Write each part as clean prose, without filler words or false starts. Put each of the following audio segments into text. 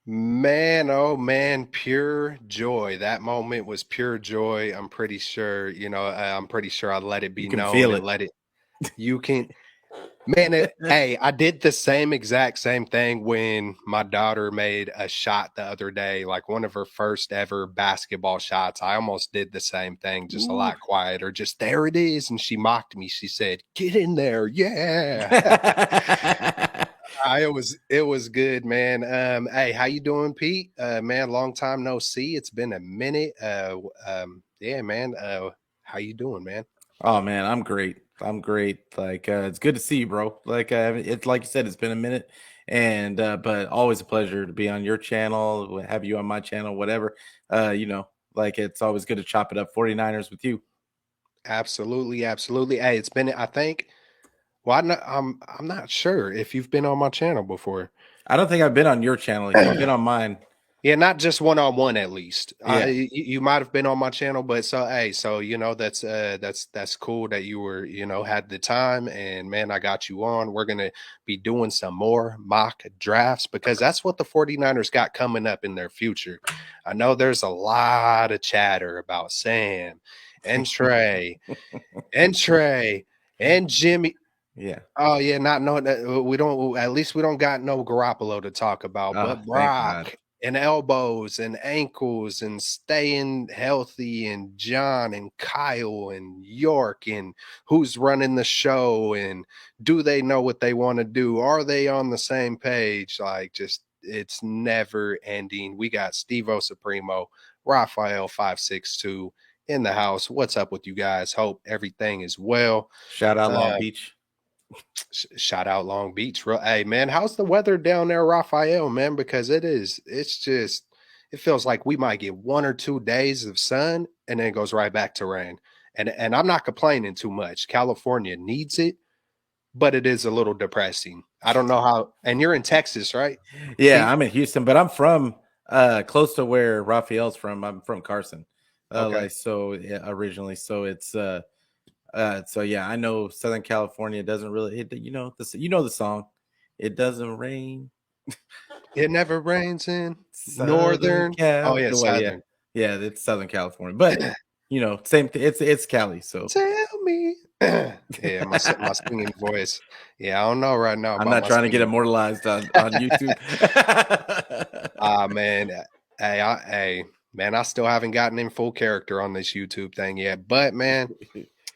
Man, oh man, pure joy. That moment was pure joy. I'm pretty sure, I'm pretty sure I let it You be can known feel and it. let it, you can, man, hey, I did the exact same thing when my daughter made a shot the other day, like one of her first ever basketball shots. I almost did the same thing, just a Ooh. lot quieter. Just there it is. And she mocked me. She said, "Get in there. Yeah." It was good, man. Hey, how you doing, Pete? Man, long time no see. It's been a minute. Yeah, man. How you doing, man? Oh man, I'm great. I'm great. Like it's good to see you, bro. Like it's like you said, it's been a minute, and but always a pleasure to be on your channel, have you on my channel, whatever. Like it's always good to chop it up 49ers with you. Absolutely, absolutely. Hey, it's been. I think. Well, I'm not sure if you've been on my channel before. I don't think I've been on your channel. You've been on mine. Yeah, not just one on one at least. Yeah. You might have been on my channel, but so hey, so that's cool that you were, had the time, and man, I got you on. We're gonna be doing some more mock drafts because that's what the 49ers got coming up in their future. I know there's a lot of chatter about Sam and Trey and Trey and Jimmy. Yeah. Oh yeah, not knowing that we don't. At least we don't got no Garoppolo to talk about, Oh, but thank God. Brock and elbows and ankles and staying healthy and John and Kyle and York and who's running the show and do they know what they want to do? Are they on the same page? Like just it's never ending. We got Stevo Supremo, Raphael 562 in the house. What's up with you guys? Hope everything is well. Shout out Long Uh, Beach. Shout out Long Beach. Hey man, how's the weather down there, Raphael, man? Because it's just, it feels like we might get 1 or 2 days of sun and then it goes right back to rain. And I'm not complaining too much. California needs it, but it is a little depressing. I don't know how, and you're in Texas, right? Yeah, Pete? I'm in Houston, but I'm from close to where Raphael's from. I'm from Carson. Okay. Like so yeah, originally. So it's so yeah, I know Southern California doesn't really the song. It doesn't rain. It never rains in Southern northern. Oh Cal. yeah, Well, yeah. southern. Yeah, it's Southern California. But same it's Cali, so Tell me. Yeah, my singing voice. Yeah, I don't know right now I'm about not my trying to get singing. immortalized on YouTube. Ah, man. Hey, man, I still haven't gotten in full character on this YouTube thing yet. But man,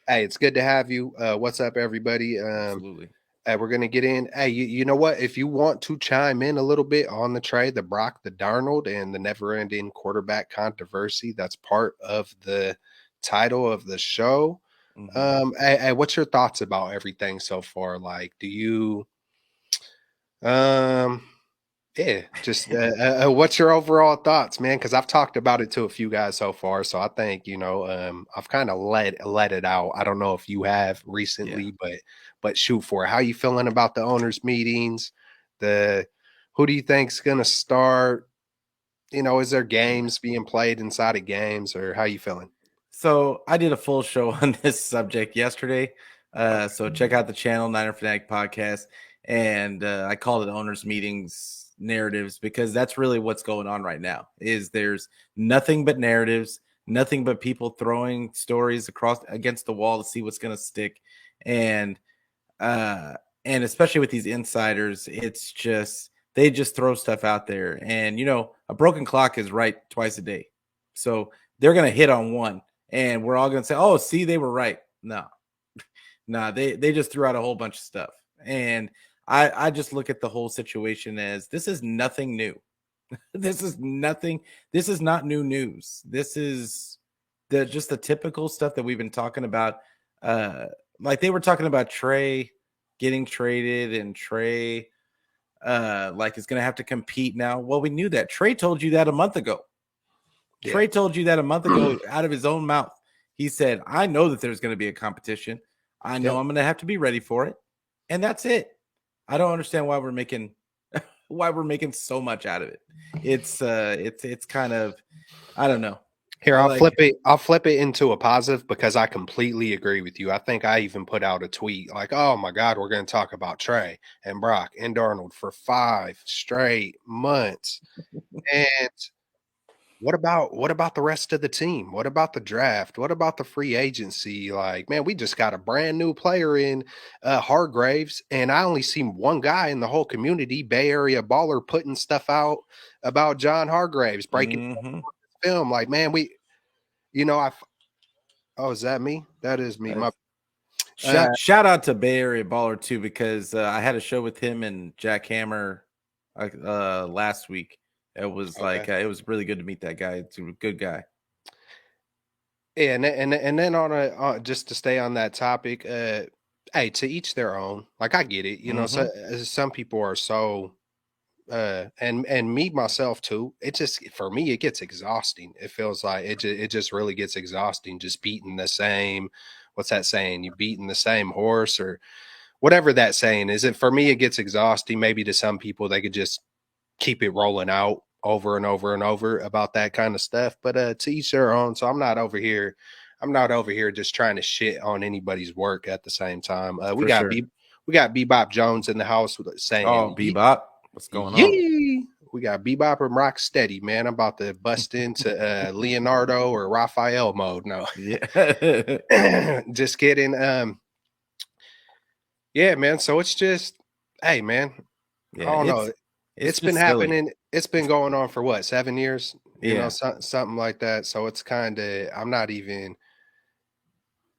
hey, it's good to have you. What's up, everybody? Absolutely. Hey, we're gonna get in. Hey, you know what? If you want to chime in a little bit on the trade, the Brock, the Darnold, and the never-ending quarterback controversy, that's part of the title of the show. Hmm. Hey, what's your thoughts about everything so far? Like, do you um yeah, just what's your overall thoughts, man? Because I've talked about it to a few guys so far, so I think I've kind of let it out. I don't know if you have Yeah. recently, but shoot for it. How you feeling about the owners' meetings? The Who do you think's gonna start? Is there Yeah. games being played inside of games, or how you feeling? So I did a full show on this subject yesterday. Okay, So check out the channel Niner Fanatic Podcast, and I called it owners meetings narratives because that's really what's going on right now. Is there's nothing but narratives, nothing but people throwing stories across against the wall to see what's going to stick, and uh, and especially with these insiders, it's just they just throw stuff out there, and a broken clock is right twice a day, so they're going to hit on one and we're all going to say, "Oh, see, they were right." No, no, they just threw out a whole bunch of stuff, and I just look at the whole situation as this is nothing new. This is nothing. This is not new news. This is the typical stuff that we've been talking about. Uh, like they were talking about Trey getting traded, and Trey like is going to have to compete now. Well, we knew that. Trey told you that a month ago. yeah, Trey told you that a month ago out of his own mouth. He said, I know that there's going to be a competition. I know yep. I'm going to have to be ready for it. And that's it. I don't understand why we're making so much out of it. It's kind of I don't know. Here, I I'll flip like. it. I'll flip it into a positive because I completely agree with you. I think I even put out a tweet like, "Oh my God, we're going to talk about Trey and Brock and Darnold for 5 straight months." And what about the rest of the team? What about the draft? What about the free agency? Like, man, we just got a brand new player in Hargraves, and I only seen one guy in the whole community, Bay Area baller, putting stuff out about John Hargraves, breaking Mm-hmm. film. Like, man, I oh, is that me? That is me. My uh, Shout out to Bay Area Baller too, because I had a show with him and Jack Hammer last week. okay. It was really good to meet that guy. It's a good guy. Yeah, and then on a just to stay on that topic, hey, to each their own. Like I get it, so Mm-hmm. some people are so and me myself too. It just for me it gets exhausting. It feels like it just really gets exhausting just beating the same what's that saying? You beating the same horse or whatever that saying is. It for me it gets exhausting. Maybe to some people they could just keep it rolling out over and over and over about that kind of stuff. But to each their own. So I'm not over here just trying to shit on anybody's work at the same time. For sure. We got Bebop Jones in the house Oh, saying Bebop, what's going on? yee. We got Bebop and Rock Steady, man. I'm about to bust into Leonardo or Raphael mode. No, Yeah. just kidding. Yeah, man. So it's just, hey, man. I Yeah, don't know. it's It's been just silly. happening. It's been going on for what, 7 years? Yeah. Something like that. So it's kind of. I'm not even.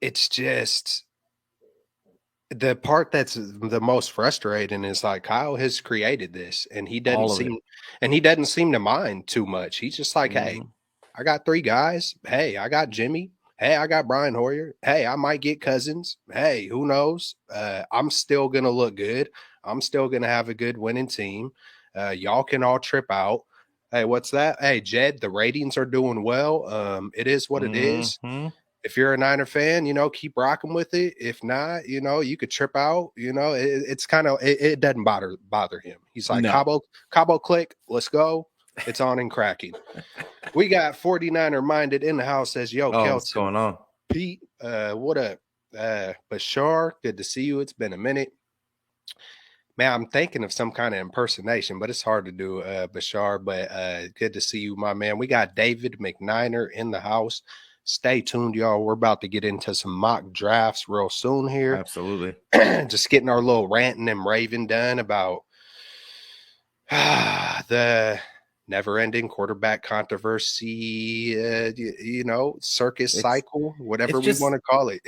It's just the part that's the most frustrating is like Kyle has created this, All of it. and he doesn't seem to mind too much. He's just like, hey, Mhm. I got 3 guys. Hey, I got Jimmy. Hey, I got Brian Hoyer. Hey, I might get Cousins. Hey, who knows? I'm still gonna look good. I'm still gonna have a good winning team. Y'all can all trip out. Hey, what's that? Hey, Jed, the ratings are doing well. It is what it is. Mhm. If you're a Niner fan, keep rocking with it. If not, you could trip out. It's kind of it doesn't bother him. He's like No. Cabo click, let's go. It's on and cracking. We got 49er minded in the house says, yo, Oh, what's Keltz and going on? Pete, what up? Bashar, good to see you. It's been a minute. Man, I'm thinking of some kind of impersonation, but it's hard to do, Bashar. But good to see you, my man. We got David McNiner in the house. Stay tuned, y'all. We're about to get into some mock drafts real soon here. Absolutely. Just getting our little ranting and raving done about the never-ending quarterback controversy, circus It's cycle, it's whatever we want just to call it.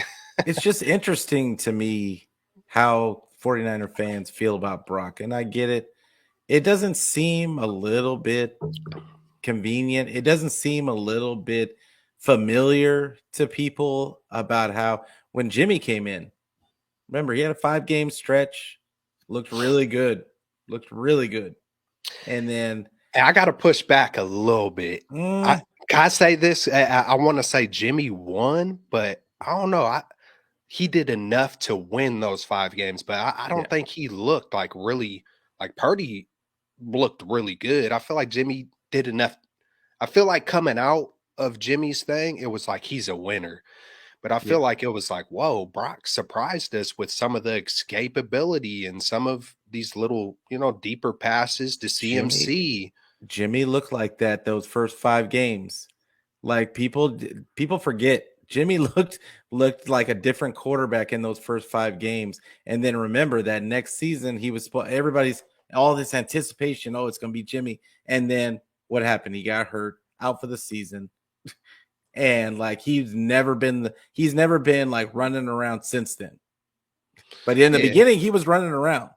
it's just interesting to me how 49er fans feel about Brock, and I get it. It doesn't seem a little bit convenient. It doesn't seem a little bit familiar to people about how when Jimmy came in, remember he had a 5-game stretch, looked really good, looked really good. And then I got to push back a little bit. I mm, Can I say this? I want to say Jimmy won, but I don't know. He did enough to win those 5 games, but I yeah, don't think he looked like really like Purdy looked really good. I feel like Jimmy did enough. I feel like coming out of Jimmy's thing, it was like he's a winner. But I yeah. feel like it was like, whoa, Brock surprised us with some of the escapability and some of these little, deeper passes to Jimmy CMC. Jimmy looked like that those first 5 games. Like people forget Jimmy looked like a different quarterback in those first 5 games. And then remember that next season he was everybody's all this anticipation. Oh, it's gonna be Jimmy. And then what happened? He got hurt out for the season. And like he's never been like running around since then. But in the Yeah. beginning, he was running around.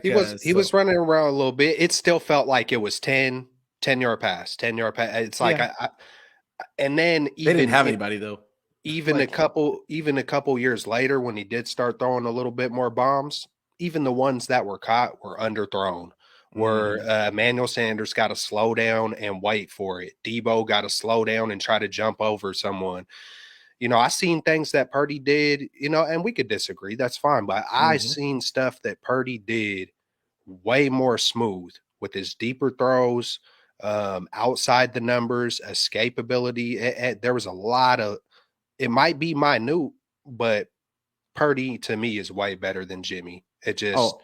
He was running around a little bit. It still felt like it was 10 yard pass, 10 yard pass. It's like Yeah, and then they didn't have anybody though. Like even a couple years later when he did start throwing a little bit more bombs, even the ones that were caught were underthrown. Where mhm. Emmanuel Sanders got to slow down and wait for it. Debo got to slow down and try to jump over someone. I seen things that Purdy did, and we could disagree. That's fine. But I Mhm. seen stuff that Purdy did way more smooth with his deeper throws. outside the numbers, escapability. There was a lot of, it might be minute, but Purdy to me is way better than Jimmy. It just, Oh,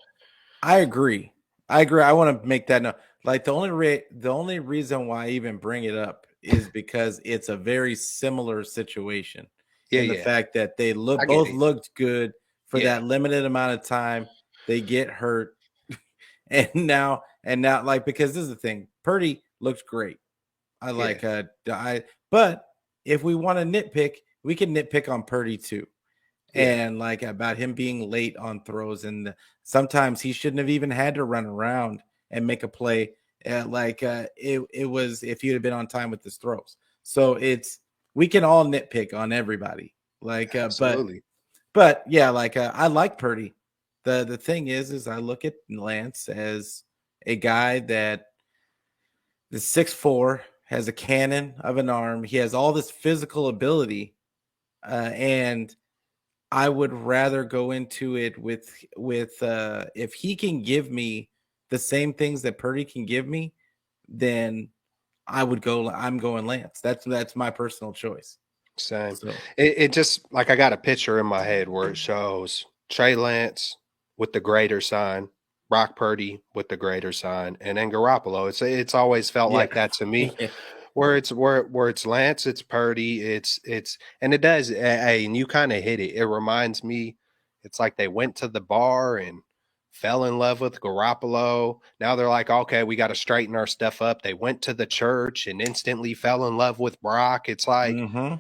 I agree. I agree. I want to make that note. Like the only reason why I even bring it up is because it's a very similar situation yeah, in the yeah, fact that they I get both it. looked good for Yeah, that limited amount of time. They get hurt, and now like because this is the thing, Purdy looks great. I yeah, like I but if we want to nitpick, we can nitpick on Purdy too, yeah, and like about him being late on throws, and sometimes he shouldn't have even had to run around and make a play. It was if he'd have been on time with his throws. So it's we can all nitpick on everybody. Like, absolutely. but yeah, like I like Purdy. The thing is I look at Lance as a guy that is 6'4", has a cannon of an arm. He has all this physical ability, and I would rather go into it with if he can give me the same things that Purdy can give me, then I would go. I'm going Lance. That's my personal choice. Same. So It just like I got a picture in my head where it shows Trey Lance with the greater sign, Brock Purdy with the greater sign, and then Garoppolo. It's always felt yeah, like that to me. yeah, Where it's Lance, it's Purdy, it's and it does. Hey, and you kind of hit it. It reminds me, it's like they went to the bar and fell in love with Garoppolo. Now they're like, okay, we got to straighten our stuff up. They went to the church and instantly fell in love with Brock. It's like, hmm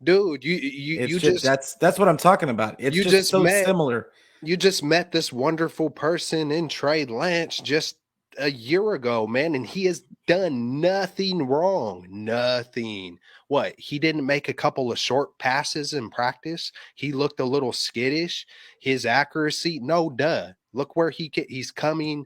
dude, you it's you just just that's what I'm talking about. It's you just just so met similar. you just met this wonderful person in Trey Lance just a year ago, man, and he has done nothing wrong. Nothing. What? He didn't make a couple of short passes in practice. He looked a little skittish. His accuracy, no duh. Look where he's coming.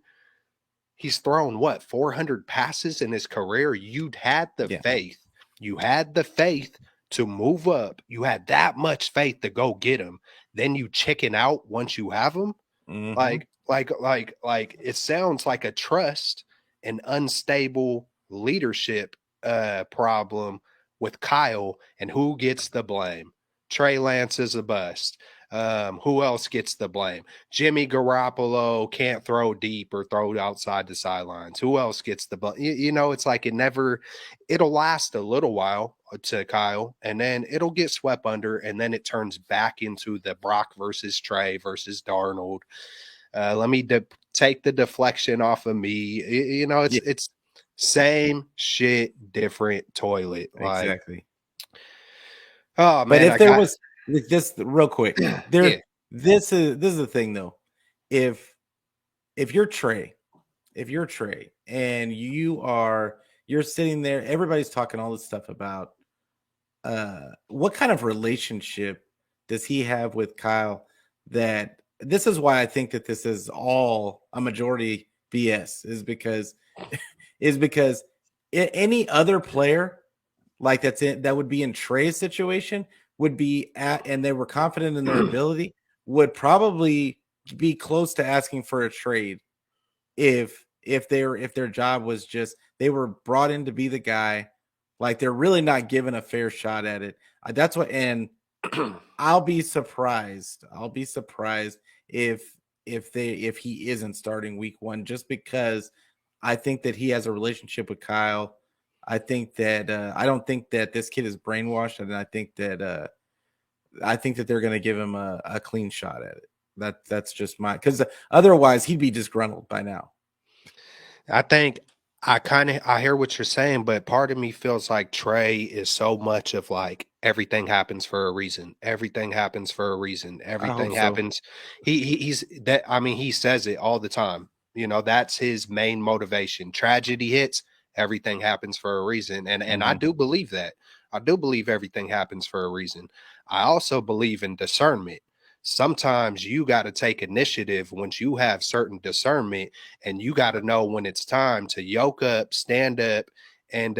He's thrown what, 400 passes in his career. You'd had the Yeah. faith. You had the faith to move up. You had that much faith to go get him. Then you chicken out once you have him. hmm Like it sounds like a trust and unstable leadership problem with Kyle, and who gets the blame? Trey Lance is a bust. Who else gets the blame? Jimmy Garoppolo can't throw deep or throw outside the sidelines. Who else gets the blame? It's like it'll last a little while to Kyle, and then it'll get swept under, and then it turns back into the Brock versus Trey versus Darnold. Let me take the deflection off of me. Yeah, It's same shit, different toilet. Like, exactly. oh But man, if I there got was this real quick, yeah, there this is the thing though. If if you're Trey, if you're Trey and you're sitting there, everybody's talking all this stuff about what kind of relationship does he have with Kyle, that this is why I think that this is all a majority BS, is because any other player like that would be in Trey's situation would be at, and they were confident in their ability, would probably be close to asking for a trade if their job was just they were brought in to be the guy, like they're really not given a fair shot at it. That's what, and I'll be surprised if he isn't starting week one, just because I think that he has a relationship with Kyle. I don't think that this kid is brainwashed, and I think that they're going to give him a clean shot at it. That's just my, because otherwise he'd be disgruntled by now. I think I hear what you're saying, but part of me feels like Trey is so much of like everything happens for a reason. Everything happens for a reason. I hope Everything so. happens. He's that. I mean, he says it all the time. That's his main motivation. Tragedy hits. Everything happens for a reason, and I hmm do believe that. I do believe everything happens for a reason. I also believe in discernment. Sometimes you got to take initiative once you have certain discernment, and you got to know when it's time to yoke up, stand up, and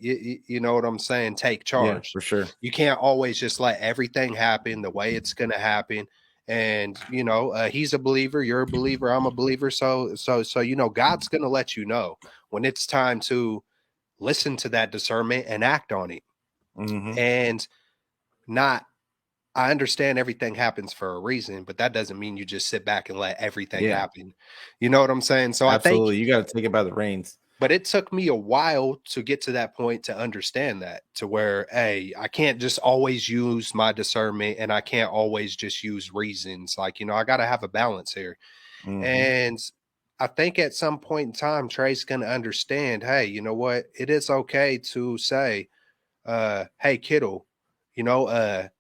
you know what I'm saying, take Yeah, charge. for sure. You can't always just let everything happen the way it's going to happen. And he's a believer, you're a believer, I'm a believer. So God's going to let you know when it's time to. listen to that discernment and act on it. And not, I understand everything happens for a reason, but that doesn't mean you just sit back and let everything happen. You know what I'm saying? So Absolutely. I think, You got to take it by the reins. but it took me a while to get to that point to understand that, to where, hey, I can't just always use my discernment and I can't always just use reasons. Like, I got to have a balance here. And I think at some point in time, Trey's going to understand, hey, you know what? It is okay to say, hey, Kittle,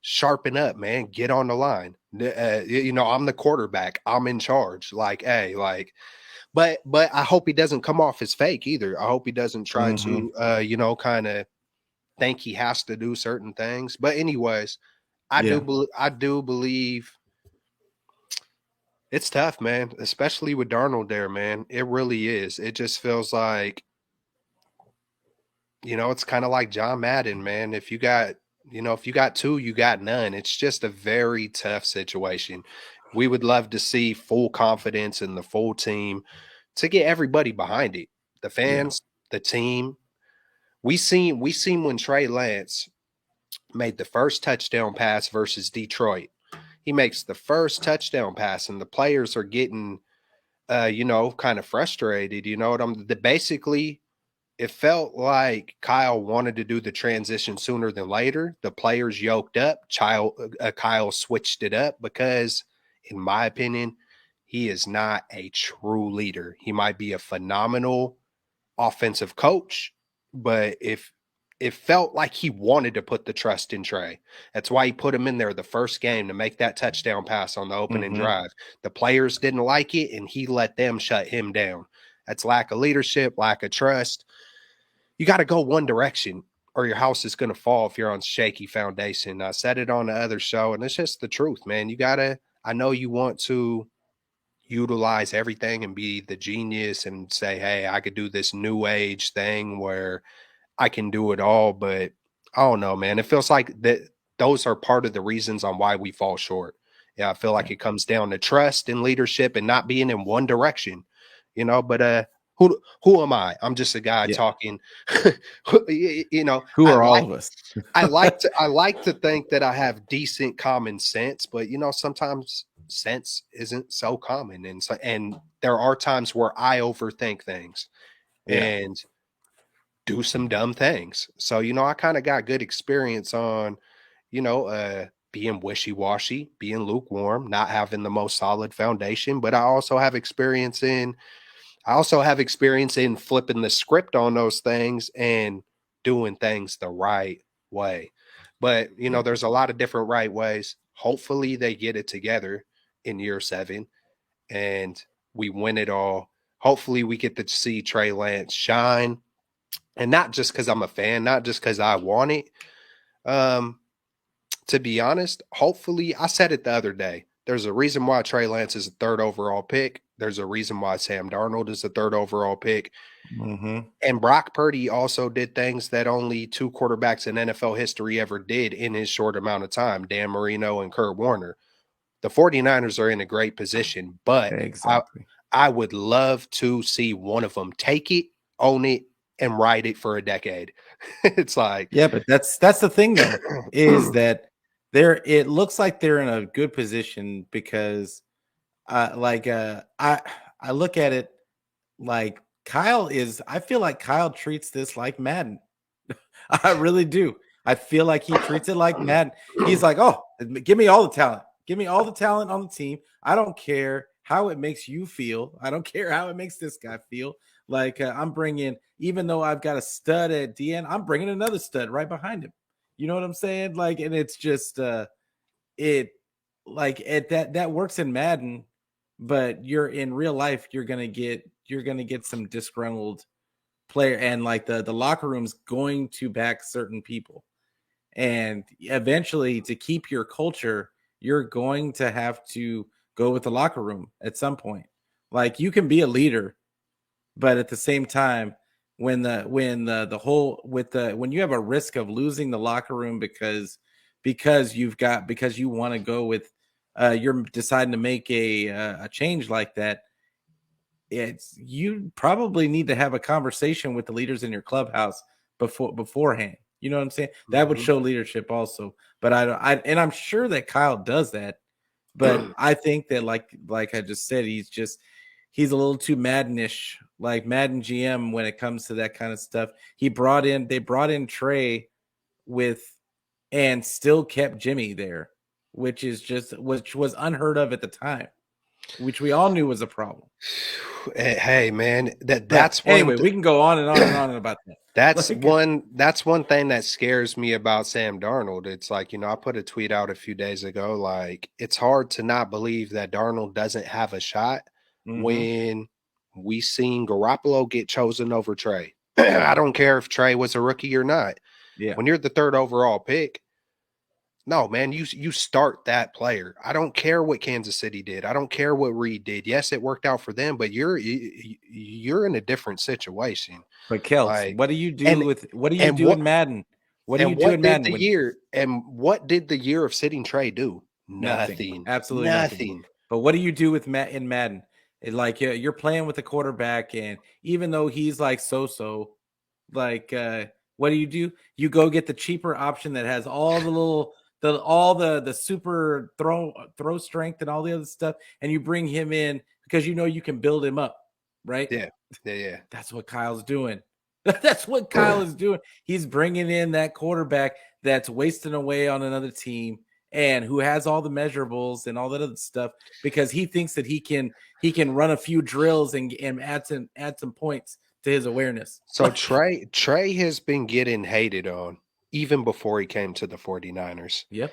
sharpen up, man, get on the line. I'm the quarterback. I'm in charge. Like, hey, like, but I hope he doesn't come off as fake either. I hope he doesn't try to, kind of think he has to do certain things. But anyways, I do believe it's tough, man, especially with Darnold there, man. It really is. It just feels like, it's kind of like John Madden, man. If you got two, you got none. It's just a very tough situation. We would love to see full confidence in the full team to get everybody behind it. The fans, the team. We seen when Trey Lance made the first touchdown pass versus Detroit. He makes the first touchdown pass, and the players are getting, kind of frustrated. You know what I'm? Basically, it felt like Kyle wanted to do the transition sooner than later. The players yoked up. Kyle switched it up because, in my opinion, he is not a true leader. He might be a phenomenal offensive coach, but if it felt like he wanted to put the trust in Trey. That's why he put him in there the first game to make that touchdown pass on the opening drive. The players didn't like it, and he let them shut him down. That's lack of leadership, lack of trust. You got to go one direction or your house is going to fall if you're on shaky foundation. I said it on the other show, and it's just the truth, man. I know you want to utilize everything and be the genius and say, hey, I could do this new age thing where I can do it all. But I don't know, man. It feels like those are part of the reasons on why we fall short. Yeah, I feel like it comes down to trust and leadership and not being in one direction, but who am I? I'm just a guy talking. Who are all of us? I like to think that I have decent common sense, but sometimes sense isn't so common, and there are times where I overthink things and do some dumb things. So I kind of got good experience on being wishy-washy, being lukewarm, not having the most solid foundation, but I also have experience in flipping the script on those things and doing things the right way. But, there's a lot of different right ways. Hopefully they get it together in year 7 and we win it all. Hopefully we get to see Trey Lance shine, and not just because I'm a fan, not just because I want it. To be honest, hopefully, I said it the other day. There's a reason why Trey Lance is a 3rd overall pick. There's a reason why Sam Darnold is a 3rd overall pick. And Brock Purdy also did things that only 2 quarterbacks in NFL history ever did in his short amount of time, Dan Marino and Kurt Warner. The 49ers are in a great position, but I would love to see one of them take it, own it, and ride it for a decade. It's like, but that's the thing though, is that it looks like they're in a good position because I look at it like I feel like Kyle treats this like Madden. I really do. I feel like he treats it like Madden. He's like, oh, give me all the talent. Give me all the talent on the team. I don't care how it makes you feel. I don't care how it makes this guy feel. Like I'm bringing, even though I've got a stud at DN, I'm bringing another stud right behind him. You know what I'm saying? Like, and it's just that works in Madden, but you're in real life, you're gonna get some disgruntled player, and like the locker room's going to back certain people, and eventually to keep your culture, you're going to have to go with the locker room at some point. Like you can be a leader, but at the same time, when you have a risk of losing the locker room because you want to go with you're deciding to make a change like that, you probably need to have a conversation with the leaders in your clubhouse beforehand. You know what I'm saying? That would show leadership also. But and I'm sure that Kyle does that. But I think that like I just said, he's a little too Maddenish, like Madden GM when it comes to that kind of stuff. They brought in Trey and still kept Jimmy there, which was unheard of at the time, which we all knew was a problem. Hey man, But that's anyway, we can go on and on and on about that. that's one thing that scares me about Sam Darnold. It's like, I put a tweet out a few days ago, like it's hard to not believe that Darnold doesn't have a shot when we seen Garoppolo get chosen over Trey. I don't care if Trey was a rookie or not. Yeah. When you're the third overall pick, no, man, you start that player. I don't care what Kansas City did. I don't care what Reed did. Yes, it worked out for them, but you're in a different situation. But Keltz, Like, what do you do in Madden? What do you and do what in did Madden? what did the year of sitting Trey do? Nothing. Absolutely nothing. But what do you do in Madden? Like you're playing with the quarterback, and even though he's like so, like what do? You go get the cheaper option that has all the super throw strength and all the other stuff, and you bring him in because you can build him up, right? Yeah. That's what Kyle's doing. That's what Kyle is doing. He's bringing in that quarterback that's wasting away on another team and who has all the measurables and all that other stuff because he thinks that he can run a few drills and add some points to his awareness. So Trey has been getting hated on even before he came to the 49ers. Yep.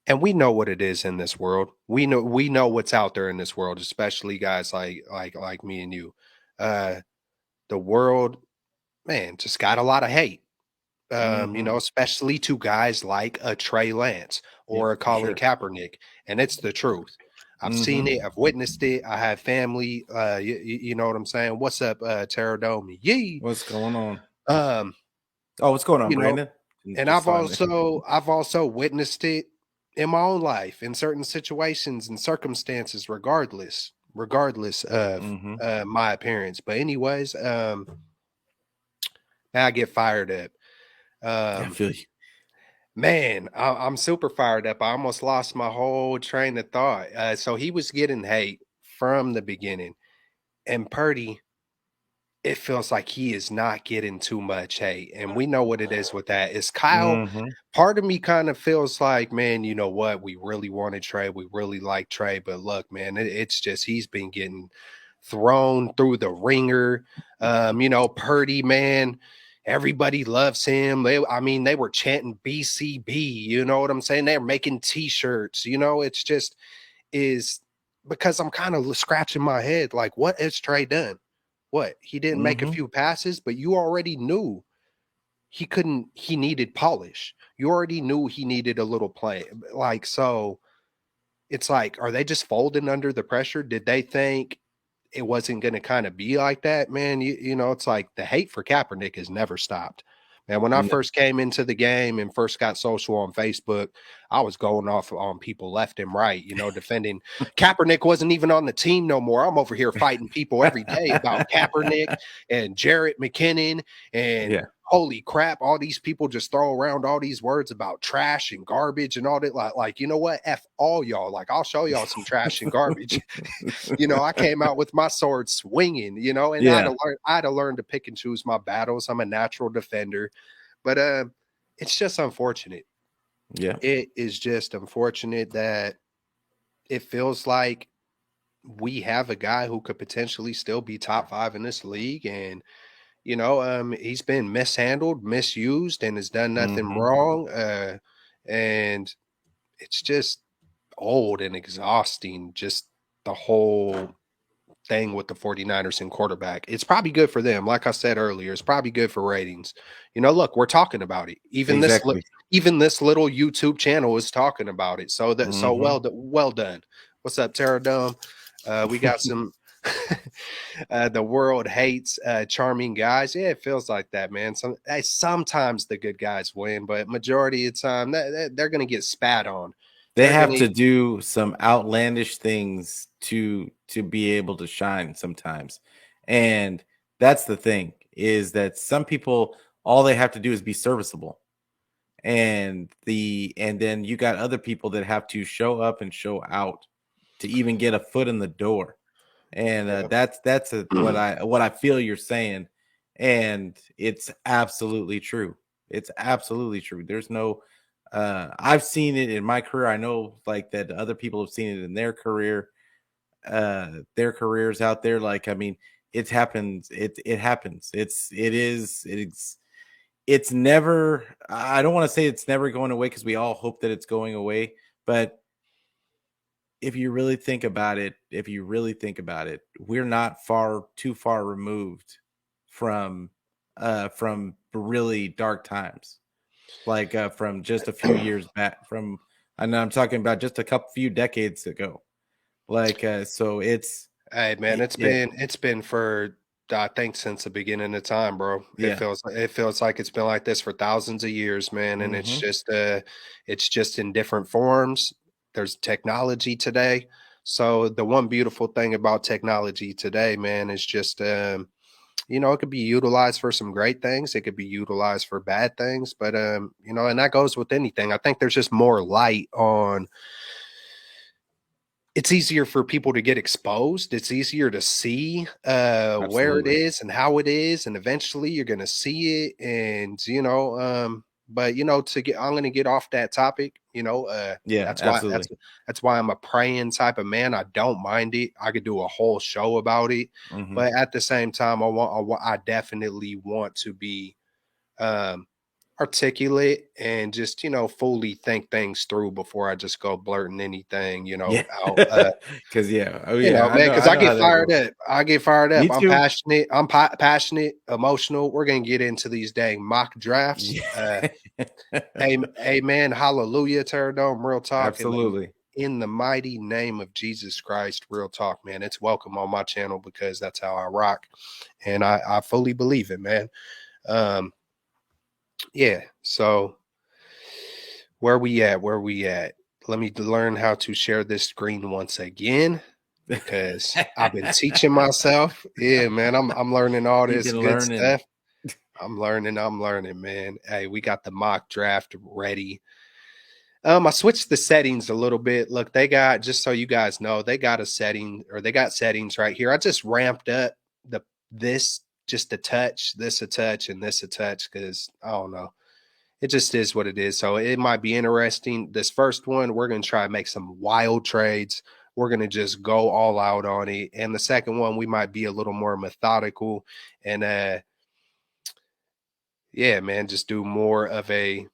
And we know what it is in this world. We know what's out there in this world, especially guys like me and you. The world, man, just got a lot of hate. Especially to guys like a Trey Lance or a Colin Kaepernick. And it's the truth. I've seen it. I've witnessed it. I have family. You know what I'm saying? What's up, Terradome? Yee. What's going on? What's going on, Brandon? And I've also witnessed it in my own life in certain situations and circumstances, regardless of my appearance. But anyways, now I get fired up. I feel you. Man, I'm super fired up. I almost lost my whole train of thought. So he was getting hate from the beginning. And Purdy, it feels like he is not getting too much hate. And we know what it is with that. Is Kyle, part of me kind of feels like, man, you know what? We really wanted Trey. We really like Trey. But look, man, it's just he's been getting thrown through the ringer. Purdy, man. Everybody loves him. They were chanting BCB. You know what I'm saying? They're making T-shirts. It's just is because I'm kind of scratching my head. Like, what has Trey done? What? He didn't make a few passes, but you already knew he needed polish. You already knew he needed a little play. Like, so it's like, are they just folding under the pressure? Did they think it wasn't going to kind of be like that, man? It's like the hate for Kaepernick has never stopped. Man, when I first came into the game and first got social on Facebook, I was going off on people left and right, defending Kaepernick wasn't even on the team no more. I'm over here fighting people every day about Kaepernick and Jarrett McKinnon and holy crap, all these people just throw around all these words about trash and garbage and all that. Like, you know what? F all y'all. Like, I'll show y'all some trash and garbage. I came out with my sword swinging, and I had to learn to pick and choose my battles. I'm a natural defender, but it's just unfortunate. Yeah, it is just unfortunate that it feels like we have a guy who could potentially still be top 5 in this league, and he's been mishandled, misused, and has done nothing wrong. And it's just old and exhausting, just the whole thing with the 49ers and quarterback. It's probably good for them. Like I said earlier, it's probably good for ratings. Look, we're talking about it. Even this little YouTube channel is talking about it. So well done. What's up, Terradome? We got some the world hates charming guys. Yeah, it feels like that, man. Sometimes the good guys win, but majority of the time they're going to get spat on. They have to do some outlandish things to be able to shine sometimes. And that's the thing, is that some people all they have to do is be serviceable. And then you got other people that have to show up and show out to even get a foot in the door. And Yep. that's what I feel you're saying, and it's absolutely true. It's absolutely true. There's no I've seen it in my career. I know like that other people have seen it in their careers out there. Like, I mean, it happens. It happens. It's never, I don't want to say it's never going away, because we all hope that it's going away. But if you really think about it, we're not too far removed from really dark times. Like from just a few years back, and I'm talking about just a few decades ago. Like so Hey man, yeah, it's been for I think since the beginning of time, bro. yeah. It feels like it's been like this for thousands of years, man. And Hmm. it's just in different forms. There's technology today. So the one beautiful thing about technology today, man, is just it could be utilized for some great things. It could be utilized for bad things, but and that goes with anything. I think there's just more light on it's easier for people to get exposed. It's easier to see where it Absolutely. is and how it is, and eventually you're going to see it. And but to get, I'm going to get off that topic. Yeah, That's why absolutely. that's why I'm a praying type of man. I don't mind it. I could do a whole show about it, Hmm. but at the same time, I definitely want to be um, articulate and just fully think things through before I just go blurting anything Yeah. out. Because yeah, oh yeah, Man, because I I know how get that fired goes. up. I get fired up. Me I'm too. passionate. Passionate, emotional. We're gonna get into these dang mock drafts. Yeah. Amen. Hallelujah. Dome. Real talk. Absolutely. In the mighty name of Jesus Christ, real talk, man. It's welcome on my channel because that's how I rock, and I fully believe it, man. Um, yeah. So where we at? Where we at? Let me learn how to share this screen once again because I've been teaching myself. Yeah, man, I'm learning all You've this been good learning. stuff. I'm learning, man. Hey, we got the mock draft ready. I switched the settings a little bit. Look, they got, just so you guys know, they got a setting, or they got settings right here. I just ramped up this just a touch, this a touch, and this a touch because I don't know. It just is what it is. So it might be interesting. This first one, we're going to try and make some wild trades. We're going to just go all out on it. And the second one, we might be a little more methodical and yeah, man, just do more of a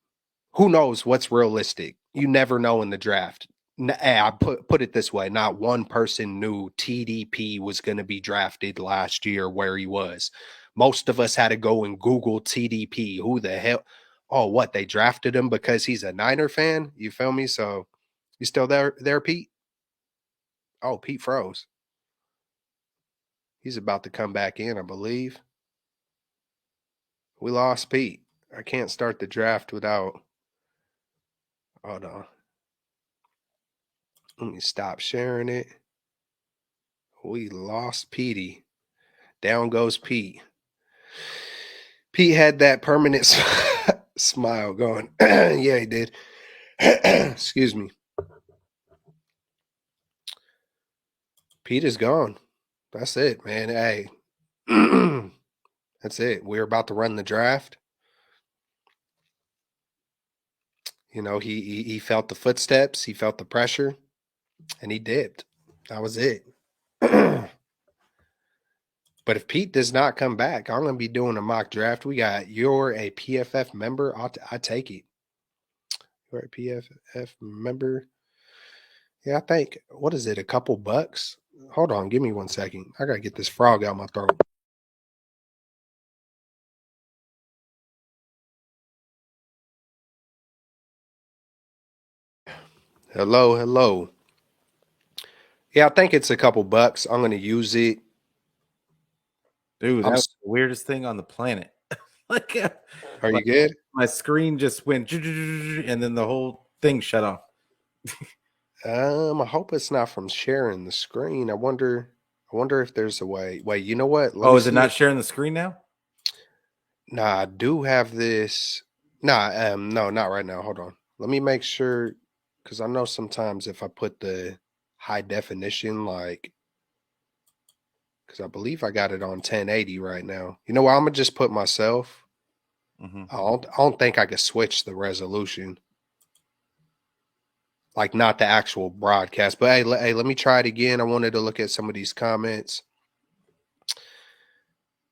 who knows what's realistic. You never know in the draft. I put it this way: not one person knew TDP was going to be drafted last year where he was. Most of us had to go and Google TDP. Who the hell? Oh, what, they drafted him because he's a Niner fan? You feel me? So you still there, Pete? Oh, Pete froze. He's about to come back in, I believe. We lost Pete. I can't start the draft without. Hold on. Let me stop sharing it. We lost Petey. Down goes Pete. Pete had that permanent smile going. Yeah, he did. Excuse me. Pete is gone. That's it, man. Hey, that's it. We're about to run the draft. He felt the footsteps, he felt the pressure, and he dipped. That was it. But if Pete does not come back, I'm going to be doing a mock draft. You're a PFF member. I take it. You're a PFF member. Yeah, I think, what is it, a couple bucks? Hold on, give me 1 second. I got to get this frog out my throat. Hello, hello. Yeah, I think it's a couple bucks. I'm going to use it. Dude, that I'm. was the weirdest thing on the planet. like, Are you like good? my screen just went and then the whole thing shut off. I hope it's not from sharing the screen. I wonder. I wonder if there's a way. Wait, you know what? Let Oh, me is it see. not sharing the screen now? Nah, I do have this. Nah, no, not right now. Hold on. Let me make sure, because I know sometimes if I put the high definition, like, because I believe I got it on 1080 right now. You know what? I'm gonna just put myself. Hmm. I don't think I could switch the resolution, like not the actual broadcast. But hey, let me try it again. I wanted to look at some of these comments.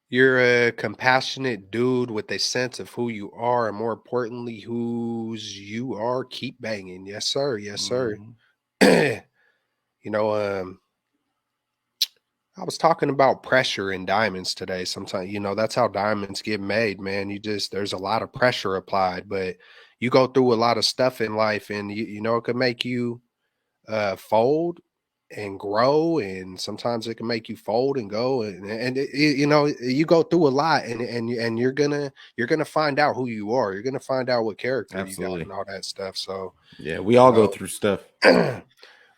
You're a compassionate dude with a sense of who you are, and more importantly, whose you are. Keep banging, yes sir, yes sir. Hmm. you know, I was talking about pressure in diamonds today. Sometimes, that's how diamonds get made, man. There's a lot of pressure applied, but you go through a lot of stuff in life, and it could make you fold and grow, and sometimes it can make you fold and go, and you go through a lot, and you're gonna find out who you are. You're gonna find out what character you got Absolutely. and all that stuff. So Yeah, we you all go know, through stuff.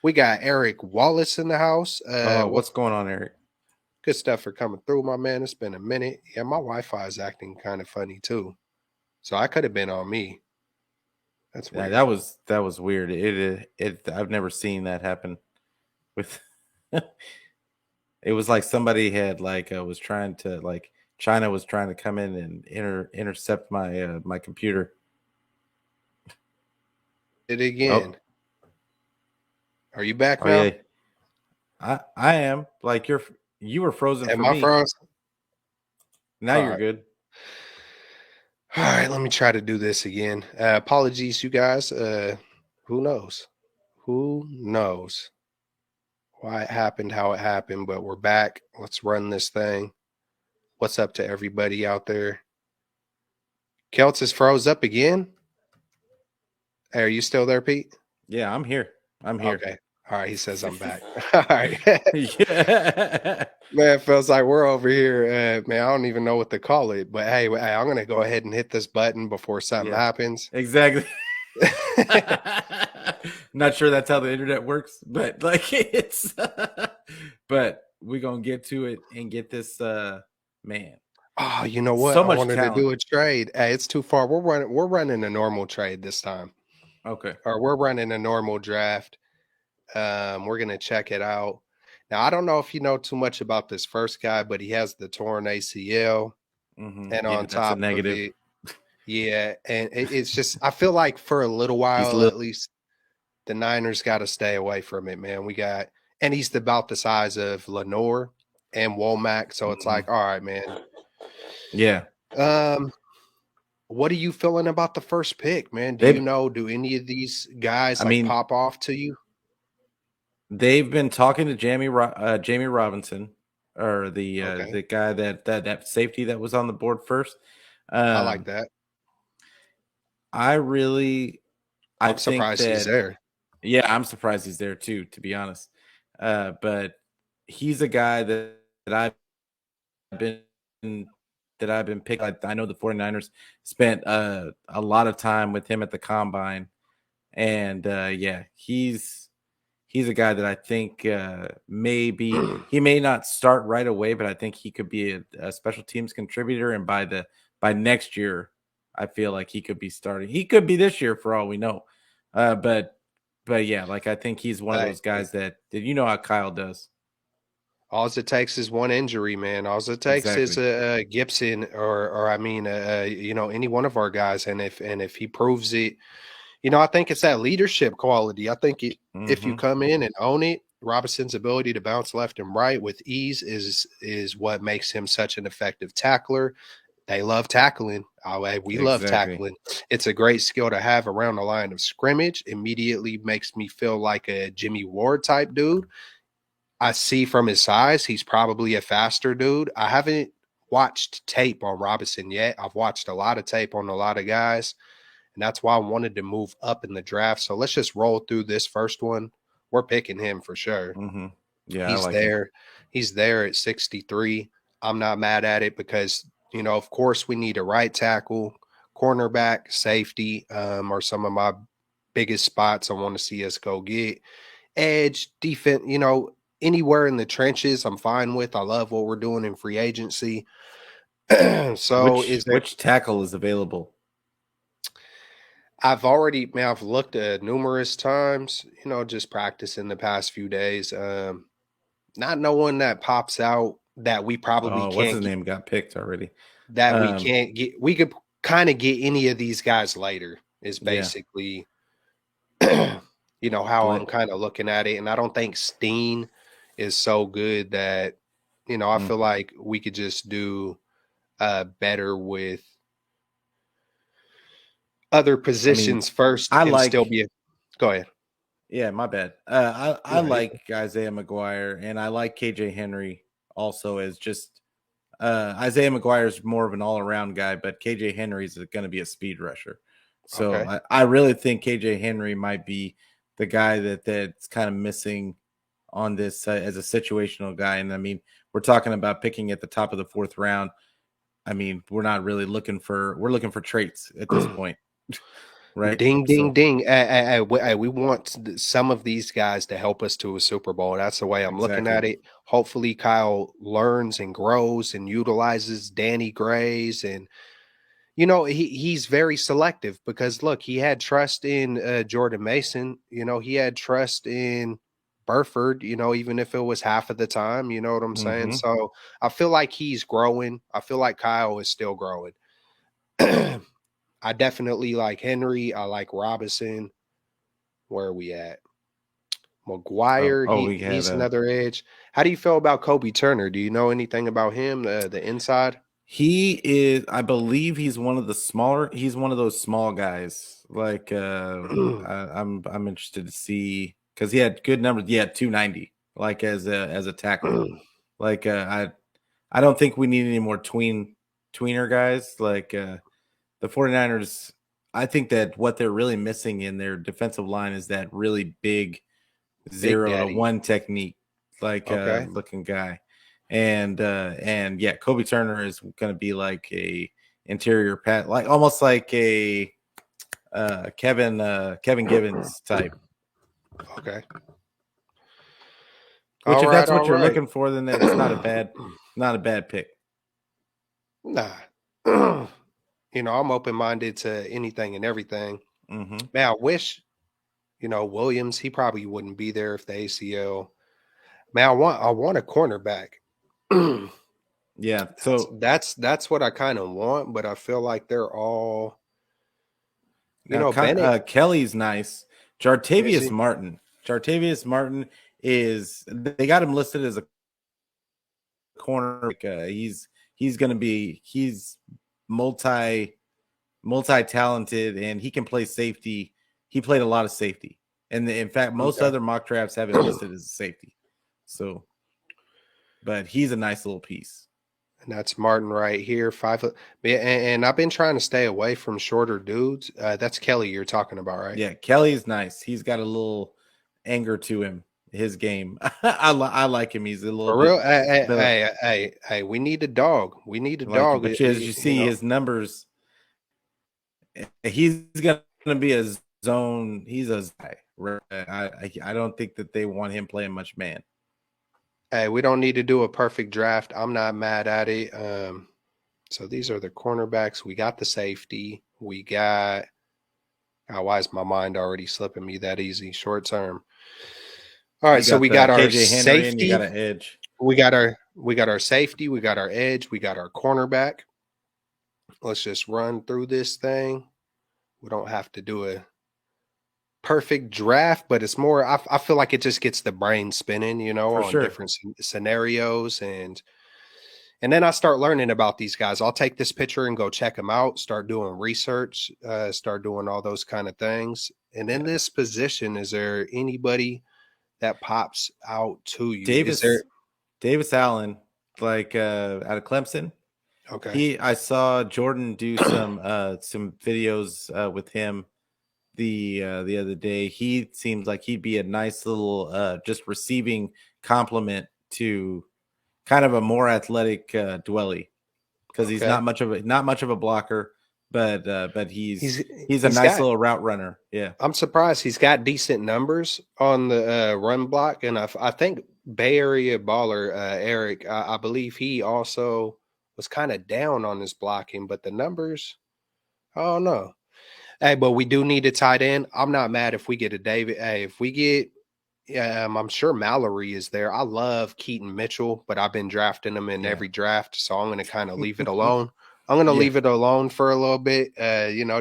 we got Eric Wallace in the house. What's What's going on, Eric? good stuff for coming through, my man? It's been a minute. Yeah, my Wi-Fi is acting kind of funny too, so I could have been on me. That's Yeah, weird. that was weird. I've never seen that happen with. It was like somebody had like was trying to like China was trying to come in and intercept my computer. Did it Oh, again. Are you back oh yeah, now? I am like you were frozen Am for I me. frozen? Now All you're right. good. All right, let me try to do this again. Apologies, you guys. Who knows? Who knows why it happened, how it happened, but we're back. Let's run this thing. What's up to everybody out there? Keltz is froze up again. Hey, are you still there, Pete? Yeah, I'm here. I'm here. Okay. All right, he says I'm back. All right. Yeah. Man, it feels like we're over here. Man, I don't even know what to call it. But hey, I'm going to go ahead and hit this button before something Yeah. happens. Exactly. Not sure that's how the internet works, but like it's but we're gonna get to it and get this man. Oh, you know what? So I much wanted to talent. do a trade. Hey, it's too far. We're running a normal trade this time. Okay. Or we're running a normal draft. We're gonna check it out. Now, I don't know if you know too much about this first guy, but he has the torn ACL, and Yeah, on that's a top of negative. it, yeah, and it's just I feel like for a little He's while little. at least, the Niners got to stay away from it, man. And he's about the size of Lenore and Womack, so it's Mhm. like, all right, man. Yeah. Um, what are you feeling about the first pick, man? They've Do any of these guys I like mean, pop off to you? they've been talking to Jamie Robinson, or Okay, the guy that safety that was on the board first. I like Um, that. I really I I'm think surprised he's that there. yeah, I'm surprised he's there too, to be honest. But he's a guy that been I've been picking. I know the 49ers spent a lot of time with him at the combine, and yeah, he's a guy that I think maybe he may not start right away, but I think he could be a special teams contributor, and by next year, I feel like he could be starting. He could be this year for all we know, but yeah, like I think he's one of Hey, those guys that you know how Kyle does. all it takes is one injury, man. All it takes is Exactly. a Gibson, or I mean, any one of our guys, and if he proves it, I think it's that leadership quality. I think if you Hmm. come in and own it, Robinson's ability to bounce left and right with ease is what makes him such an effective tackler. They love tackling. We love Exactly. tackling. It's a great skill to have around the line of scrimmage. Immediately makes me feel like a Jimmy Ward type dude. I see from his size, he's probably a faster dude. I haven't watched tape on Robinson yet. I've watched a lot of tape on a lot of guys, and that's why I wanted to move up in the draft. So let's just roll through this first one. We're picking him for sure. Hmm. Yeah, I He's like him. there. He's there at 63. I'm not mad at it because, of course, we need a right tackle, cornerback, safety, are some of my biggest spots I want to see us go get. Edge, defense, anywhere in the trenches, I'm fine with. I love what we're doing in free agency. So is there? Which tackle is available? I've looked at numerous times. Just practicing the past few days. Not knowing that pops out that we probably Oh, what's can't his get. name got picked already? That we Um, can't get. We could kind of get any of these guys later. Is yeah, basically how I'm Blake. kind of looking at it. And I don't think Steen is so good that, I Mm. feel like we could just do better with other I mean, positions first I and still like. be a go ahead. Yeah, my bad. I No, you like Isaiah McGuire and I like KJ Henry also as just Isaiah McGuire is more of an all around guy, but KJ Henry is going to be a speed rusher. So okay. I really think KJ Henry might be the guy that's kind of missing on this as a situational guy. And I mean, we're talking about picking at the top of the fourth round. I mean, we're not really we're looking for traits at this point, right? Ding, ding, So ding. We want some of these guys to help us to a Super Bowl. That's the way I'm looking exactly. at it. Hopefully, Kyle learns and grows and utilizes Danny Gray's. And, he's very selective because, look, he had trust in Jordan Mason. He had trust in Burford, even if it was half of the time. You know what I'm saying? Mm-hmm. So I feel like he's growing. I feel like Kyle is still growing. I definitely like Henry. I like Robinson. Where are we at? McGuire, We had he's another edge. How do you feel about Kobe Turner? Do you know anything about him, the inside? he is, I believe he's one of the smaller. He's one of those small guys. Like I'm interested to see because he had good numbers. Yeah, 290. Like as a tackle. Like I don't think we need any more tweener guys. Like the 49ers. I think that what they're really missing in their defensive line is that really big Big 0 to 1 Daddy. technique, like Okay. looking guy. And yeah, Kobe Turner is gonna be like a interior pat, like almost like a Kevin Givens type. Okay. Which All if right. that's All what you're right. looking for, then that's not a bad pick. Nah. I'm open minded to anything and everything. Mm-hmm. Man, I wish, Williams, he probably wouldn't be there if the ACL. Man, I want a cornerback. Yeah. That's So that's what I kind of want, but I feel like they're all, now Bennett Kelly's nice. is Jartavius he? Martin. Jartavius Martin is they got him listed as a corner. He's going to be he's multi talented and he can play safety. He played a lot of safety, and in fact, most Okay. other mock drafts have him listed as a safety. So, but he's a nice little piece. And that's Martin right here, 5 foot. Yeah, and I've been trying to stay away from shorter dudes. That's Kelly you're talking about, right? Yeah, Kelly's nice. He's got a little anger to him. His game, I like him. He's a little For bit real. Hey, the hey, hey, hey, hey, we need a dog. We need a like, dog. but as you see, his numbers, he's gonna be a zone. He's a guy. I don't think that they want him playing much man. Hey, we don't need to do a perfect draft. I'm not mad at it. So these are the cornerbacks. We got the safety. We got. Oh, why is my mind already slipping me that easy? Short term. All right, You so got we the got our KJ Henry and you got safety. an edge. We got our safety. We got our edge. We got our cornerback. Let's just run through this thing. We don't have to do a perfect draft, but it's more. I feel like it just gets the brain spinning, For on sure. different scenarios, and then I start learning about these guys. I'll take this picture and go check them out. Start doing research. Start doing all those kind of things. And in Yeah. this position, is there anybody that pops out to you? Is there? Davis Allen, like out of Clemson. Okay. I saw Jordan do some videos with him the other day. He seems like he'd be a nice little just receiving compliment to kind of a more athletic Dwelly because he's Okay. not much of a blocker, but He's he's a he's nice got. little route runner. Yeah, I'm surprised he's got decent numbers on the run block, and I think Bay Area baller Eric. I believe he also was kind of down on his blocking, but the numbers, I don't know. Hey, but we do need a tight end. I'm not mad if we get a David. Hey, if we get, I'm sure Mallory is there. I love Keaton Mitchell, but I've been drafting him in Yeah. every draft, so I'm going to kind of leave it alone. I'm going to Yeah. leave it alone for a little bit.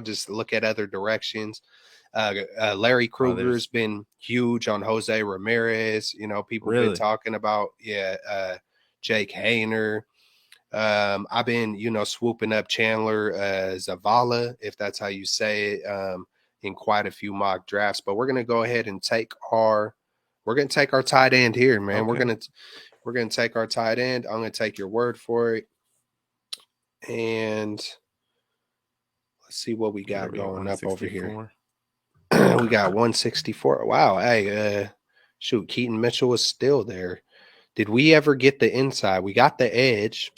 Just look at other directions. Larry Oh, Kruger's been huge on Jose Ramirez. People been really? talking about Jake Hayner. I've been, swooping up Chandler Zavala, if that's how you say it, in quite a few mock drafts. But we're gonna go ahead and take our tight end here, man. Okay. We're gonna take our tight end. I'm gonna take your word for it, and let's see what we What are got we at? going up over here. 164. We got 164. Wow. Hey, shoot, Keaton Mitchell was still there. Did we ever get the inside? We got the edge.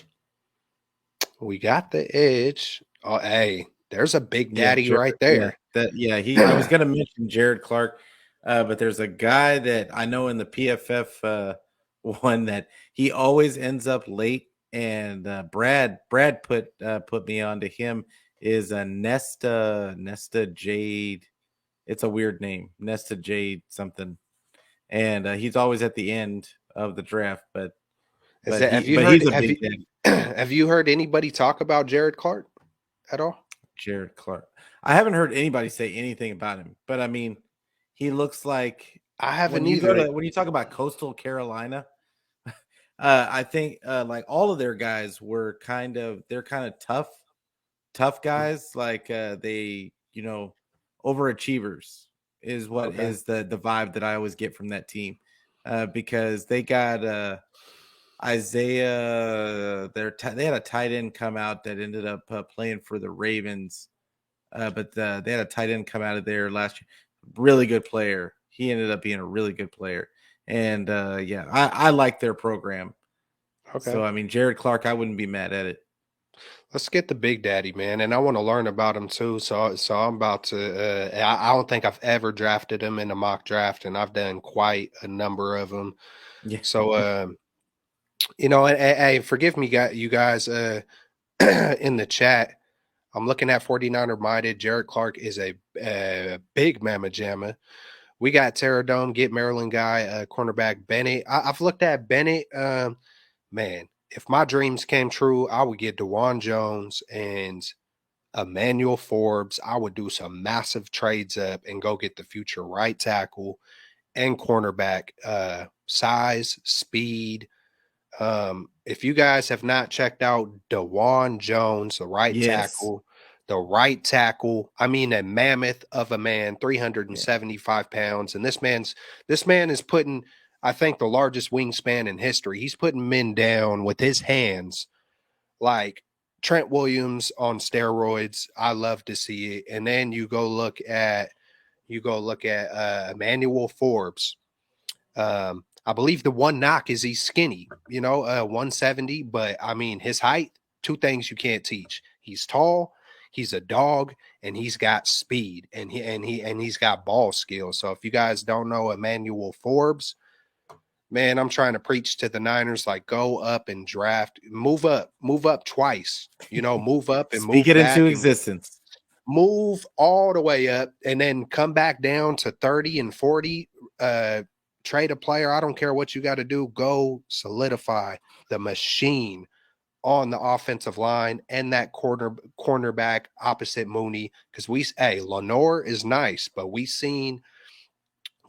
We got the edge. Oh, hey, there's a big Yeah, daddy Jared. right Yeah, there. he. I was gonna mention Jared Clark, but there's a guy that I know in the PFF one that he always ends up late, and Brad put me on to him is a Nesta Jade. It's a weird name, Nesta Jade something, and he's always at the end of the draft, Is that have you but heard he's a have big you daddy. have you heard anybody talk about Jared Clark at all? Jared Clark. I haven't heard anybody say anything about him, but I mean, he looks like I haven't either. when you talk about Coastal Carolina, I think like all of their guys were they're kind of tough guys. Like they overachievers is what Okay. is the vibe that I always get from that team, because they got Isaiah. They had a tight end come out that ended up playing for the Ravens. But they had a tight end come out of there last year. Really good player. He ended up being a really good player. And I like their program. Okay. So I mean, Jared Clark, I wouldn't be mad at it. Let's get the big daddy, man, and I want to learn about him too. So I'm about to. I don't think I've ever drafted him in a mock draft, and I've done quite a number of them. Yeah. So, hey, forgive me, you guys, in the chat. I'm looking at 49er minded. Jared Clark is a big mamma jamma. We got Terradome, get Maryland guy, cornerback Bennett. I've looked at Bennett. Man, if my dreams came true, I would get DeJuan Jones and Emmanuel Forbes. I would do some massive trades up and go get the future right tackle and cornerback. Size, speed. If you guys have not checked out DeJuan Jones, Yes. the right tackle, I mean a mammoth of a man, Yeah. 375 pounds, and this man is putting, I think, the largest wingspan in history. He's putting men down with his hands, like Trent Williams on steroids. I love to see it. And then you go look at Emmanuel Forbes. I believe the one knock is he's skinny, 170, but I mean his height, two things you can't teach. He's tall, he's a dog, and he's got speed, and he's got ball skills. So if you guys don't know Emmanuel Forbes, man, I'm trying to preach to the Niners, like go up and draft, move up twice, move up and Speak move it into back and existence. move all the way up and then come back down to 30 and 40. Trade a player. I don't care what you got to do. Go solidify the machine on the offensive line and that cornerback opposite Mooney. Because Lenore is nice, but we seen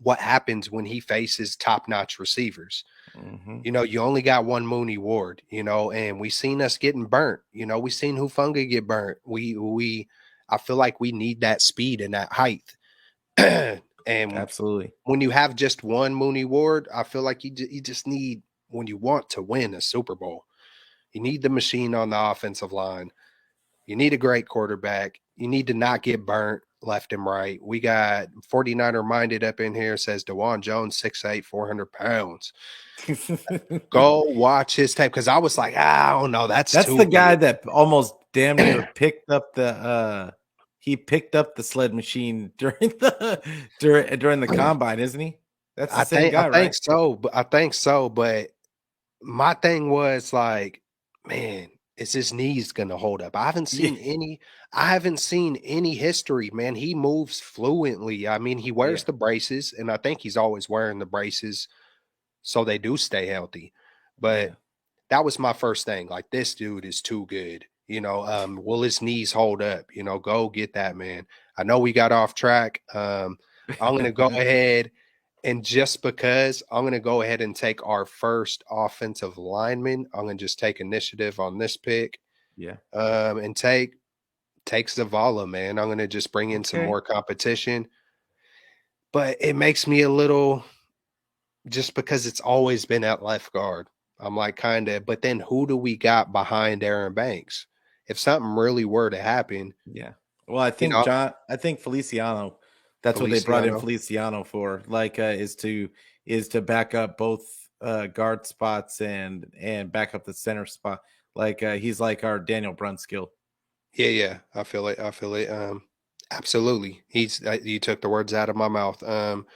what happens when he faces top-notch receivers. Mm-hmm. You only got one Mooney Ward, and we seen us getting burnt. We seen Hufunga get burnt. I feel like we need that speed and that height. And Absolutely. when you have just one Mooney Ward, I feel like you just need, when you want to win a Super Bowl, you need the machine on the offensive line. You need a great quarterback. You need to not get burnt left and right. We got 49er minded up in here, says DeJuan Jones, 6'8", 400 pounds. Go watch his tape, because I was like, I don't know, that's That's too the guy big. that almost damn near picked up the sled machine during the combine, isn't he? That's the same I guy, think right? so, but my thing was like, man, is his knees gonna hold up? Yeah, I haven't seen any history, man. He moves fluently. I mean, he wears yeah, the braces, and I think he's always wearing the braces so they do stay healthy. But yeah. that was my first thing. Like, this dude is too good. Will his knees hold up? Go get that man. I know we got off track. I'm gonna go ahead and just because I'm gonna go ahead and take our first offensive lineman. I'm gonna just take initiative on this pick. Yeah. And take Zavala, man. I'm gonna just bring in some Okay. more competition. But it makes me a little just because it's always been at left guard. I'm like, kind of, but then who do we got behind Aaron Banks? If something really were to happen, Yeah. Well, I you think know, Feliciano, that's what they brought in Feliciano. Feliciano for, like is to back up both guard spots and back up the center spot. Like he's like our Daniel Brunskill. Yeah, yeah. I feel it. I feel it. Absolutely. You took the words out of my mouth. I'm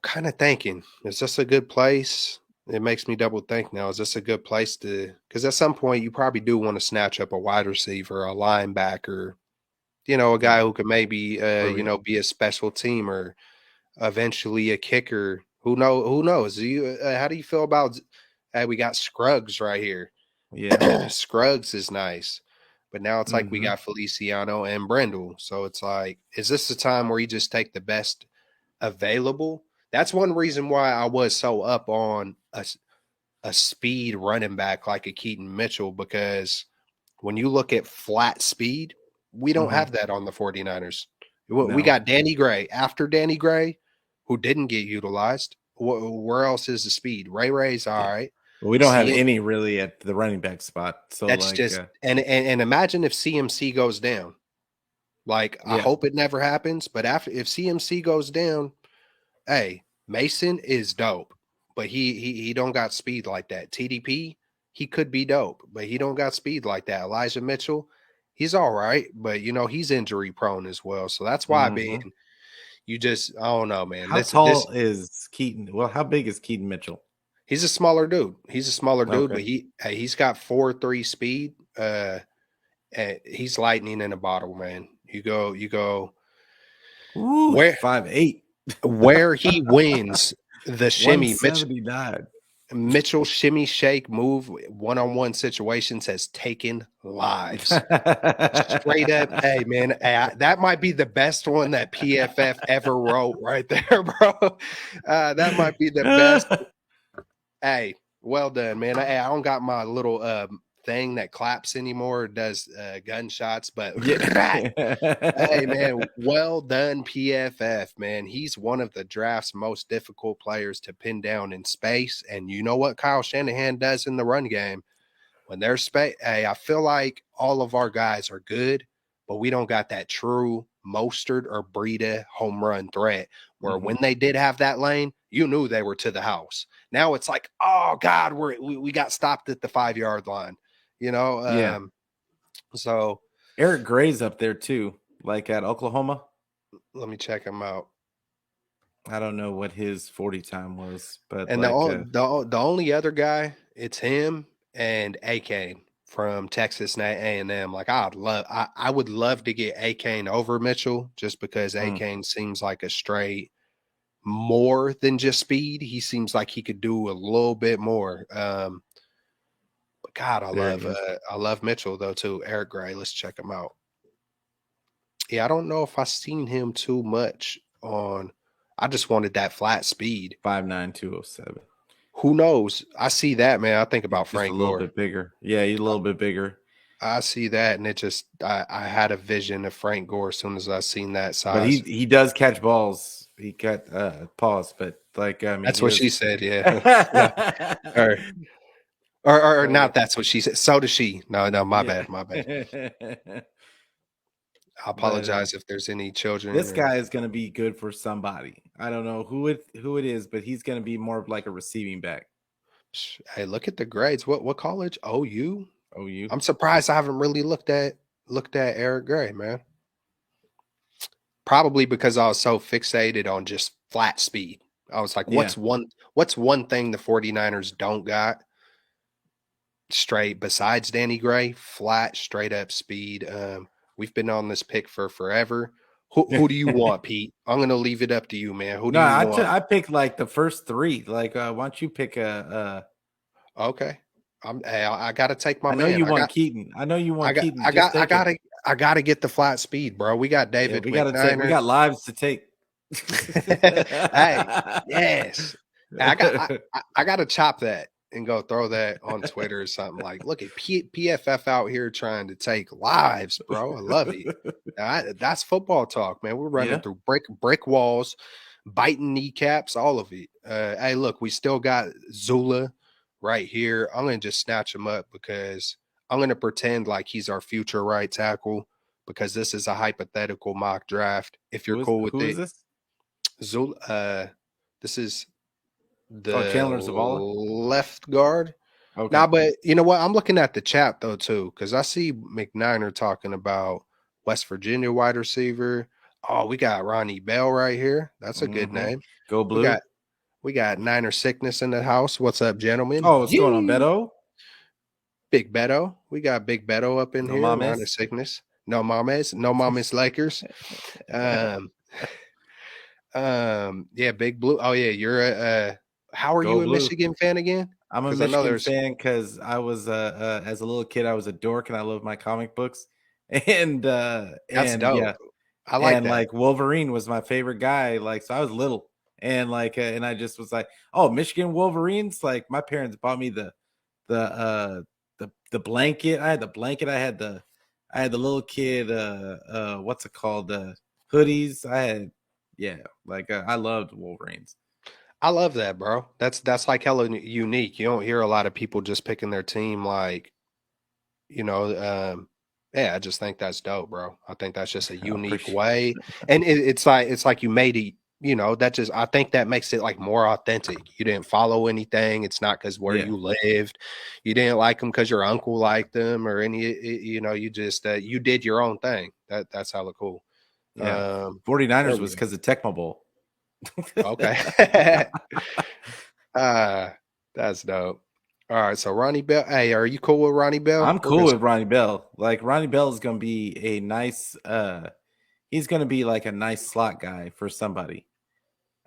kind of thinking, is this a good place? It makes me double think now. Is this a good place to? Because at some point, you probably do want to snatch up a wide receiver, a linebacker, a guy Yeah. who could maybe, Oh yeah. be a special teamer, eventually a kicker. Who knows? How do you feel about? Hey, we got Scruggs right here. Yeah. Scruggs is nice, but now it's like we Hmm. got Feliciano and Brendel. So it's like, is this the time where you just take the best available? That's one reason why I was so up on a speed running back like a Keaton Mitchell, because when you look at flat speed, we don't Hmm. have that on the 49ers. We No. got Danny Gray. After Danny Gray, who didn't get utilized, where else is the speed? Ray's all Yeah. right. But we don't have CM, any really at the running back spot. So that's like just and imagine if CMC goes down. Like, I yeah. hope it never happens, but after if CMC goes down, hey, Mason is dope, but he don't got speed like that. TDP, he could be dope, but he don't got speed like that. Elijah Mitchell, he's all right, but he's injury prone as well. So that's why being Hmm. you just I don't know, man. How This tall is Keaton? Well, how big is Keaton Mitchell? he's a smaller dude. He's a smaller dude, Okay. but he's got 4.3 speed. And he's lightning in a bottle, man. You go Ooh, where 5'8". where he wins the shimmy. 179. Mitchell shimmy shake move one-on-one situations has taken lives. Straight up, hey man, that might be the best one that PFF ever wrote right there, bro. That might be the best. Hey, well done, man. I don't got my little thing that claps anymore. It does gunshots, but hey, Yeah. man, well done, PFF, man. He's one of the draft's most difficult players to pin down in space. And you know what Kyle Shanahan does in the run game? When there's space, hey, I feel like all of our guys are good, but we don't got that true Mostert or Breida home run threat where Mhm. when they did have that lane, you knew they were to the house. Now it's like, oh God, we got stopped at the 5 yard line, you know? Yeah. So Eric Gray's up there too, like at Oklahoma. let me check him out. I don't know what his 40 time was, but And like the only other guy, it's him and A-Kane from Texas A&M. Like, I would love to get A-Kane over Mitchell just because mm, A-Kane seems like a straight more than just speed. He seems like he could do a little bit more. But God, there he is. I love Mitchell though too. Eric Gray, let's check him out. Yeah, I don't know if I seen him too much on. I just wanted that flat speed. 5'9", 207. Who knows? I see that, man. I think He's about just a Frank little Gore. bit bigger. Yeah, he's a little bit bigger. I see that, and I had a vision of Frank Gore as soon as I seen that But size. he does catch balls. He got pause, but like I mean That's he what she is. said, yeah. Yeah. Or, or Oh, not that's what she said. So does she. No, no, my yeah. bad, my bad. I But apologize if there's any children this or guy is going to be good for somebody. I don't know who it is, but he's going to be more of like a receiving back. hey, look at the grades. What college? OU? Oh, you? I'm surprised I haven't really looked at Eric Gray, man. Probably because I was so fixated on just flat speed. I was like, Yeah. what's one thing the 49ers don't got? straight, besides Danny Gray, flat, straight up speed. We've been on this pick for forever. Who do you want, Pete? I'm gonna leave it up to you, man. Who do No, you want? I picked like the first three. Like, why don't you pick a? Okay. I gotta take my I know man. you want Keaton. I know you I want got Keaton. I Just got I take him. gotta I gotta get the flat speed, bro. We got Yeah, David we got to take. We McNiner. got lives to take. Hey, yes. I gotta chop that and go throw that on Twitter or something. Like, look at PFF out here trying to take lives, bro. I love it. That's football talk, man. We're running Yeah. through brick walls, biting kneecaps, all of it. Hey, look, we still got Zula right here. I'm gonna just snatch him up because I'm gonna pretend like he's our future right tackle because this is a hypothetical mock draft. If you're cool with Who is it, this? Zul, this is Oh, the Chandler Zavala. left guard. Okay. Now, but you know what? I'm looking at the chat though too, because I see McNiner talking about West Virginia wide receiver. Oh, we got Ronnie Bell right here. That's a good Mm-hmm. name. Go We blue. got we got Niner sickness in the house. What's up, gentlemen? Oh, what's going on, Yee! Beto? Big Beto. We got Big Beto up in No here. Niner mames. sickness. No mames. No mames Lakers. Um, yeah, Big Blue. Oh yeah, you're a. How are Go you a blue. Michigan fan again? I'm a Because I know Michigan there's fan because I was as a little kid I was a dork and I loved my comic books and that's yeah dope. I like and that. like Wolverine was my favorite guy like so I was little and like and I just was like oh Michigan Wolverines like my parents bought me the the blanket I had the blanket I had the little kid what's it called hoodies I had yeah like I loved Wolverines. I love that, bro. That's like hella unique. You don't hear a lot of people just picking their team like, you know, yeah, I just think that's dope, bro. I think that's just a I unique appreciate way. And it's like you made it, you know, that just I think that makes it like more authentic. You didn't follow anything. It's not because where yeah you lived. You didn't like them because your uncle liked them or any you know, you just you did your own thing. That's hella cool. yeah Um there 49ers we was go. because of Tecmo Bowl. Okay. uh that's dope. All right, so Ronnie Bell. Hey, are you cool with Ronnie Bell? I'm We're cool gonna with Ronnie Bell. Like Ronnie Bell is going to be a nice he's going to be like a nice slot guy for somebody.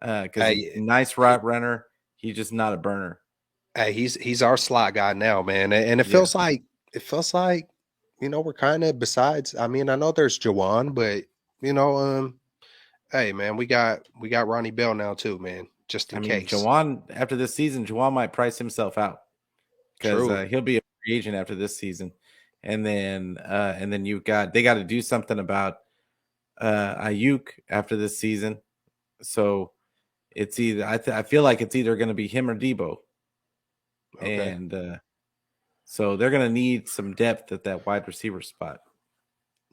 Cuz he's hey, nice route runner. He's just not a burner. hey, he's our slot guy now, man. And Yeah. it feels like, you know, we're kind of besides. I mean, I know there's Jawan, but you know, hey, man, we got Ronnie Bell now too, man. Just I in mean, case. Jawan after this season, Jawan might price himself out cuz True. he'll be a free agent after this season. And then you've got they got to do something about Ayuk after this season. So it's either I feel like it's either going to be him or Debo, Okay. and so they're going to need some depth at that wide receiver spot.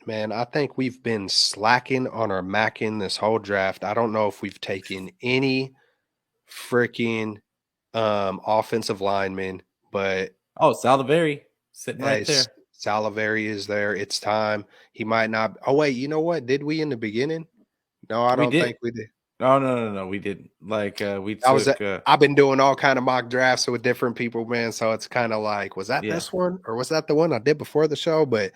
Man, I think we've been slacking on our macking this whole draft. I don't know if we've taken any freaking offensive linemen, but Oh, Saliveri sitting right as there. Salivary is there, it's time. He might not. Oh wait, you know what? Did we in the beginning? No, I We don't did. think we did. Oh no, we didn't. Like we I was. took. I've been doing all kind of mock drafts with different people, man. So it's kind of like, was that Yeah, this one or was that the one I did before the show? But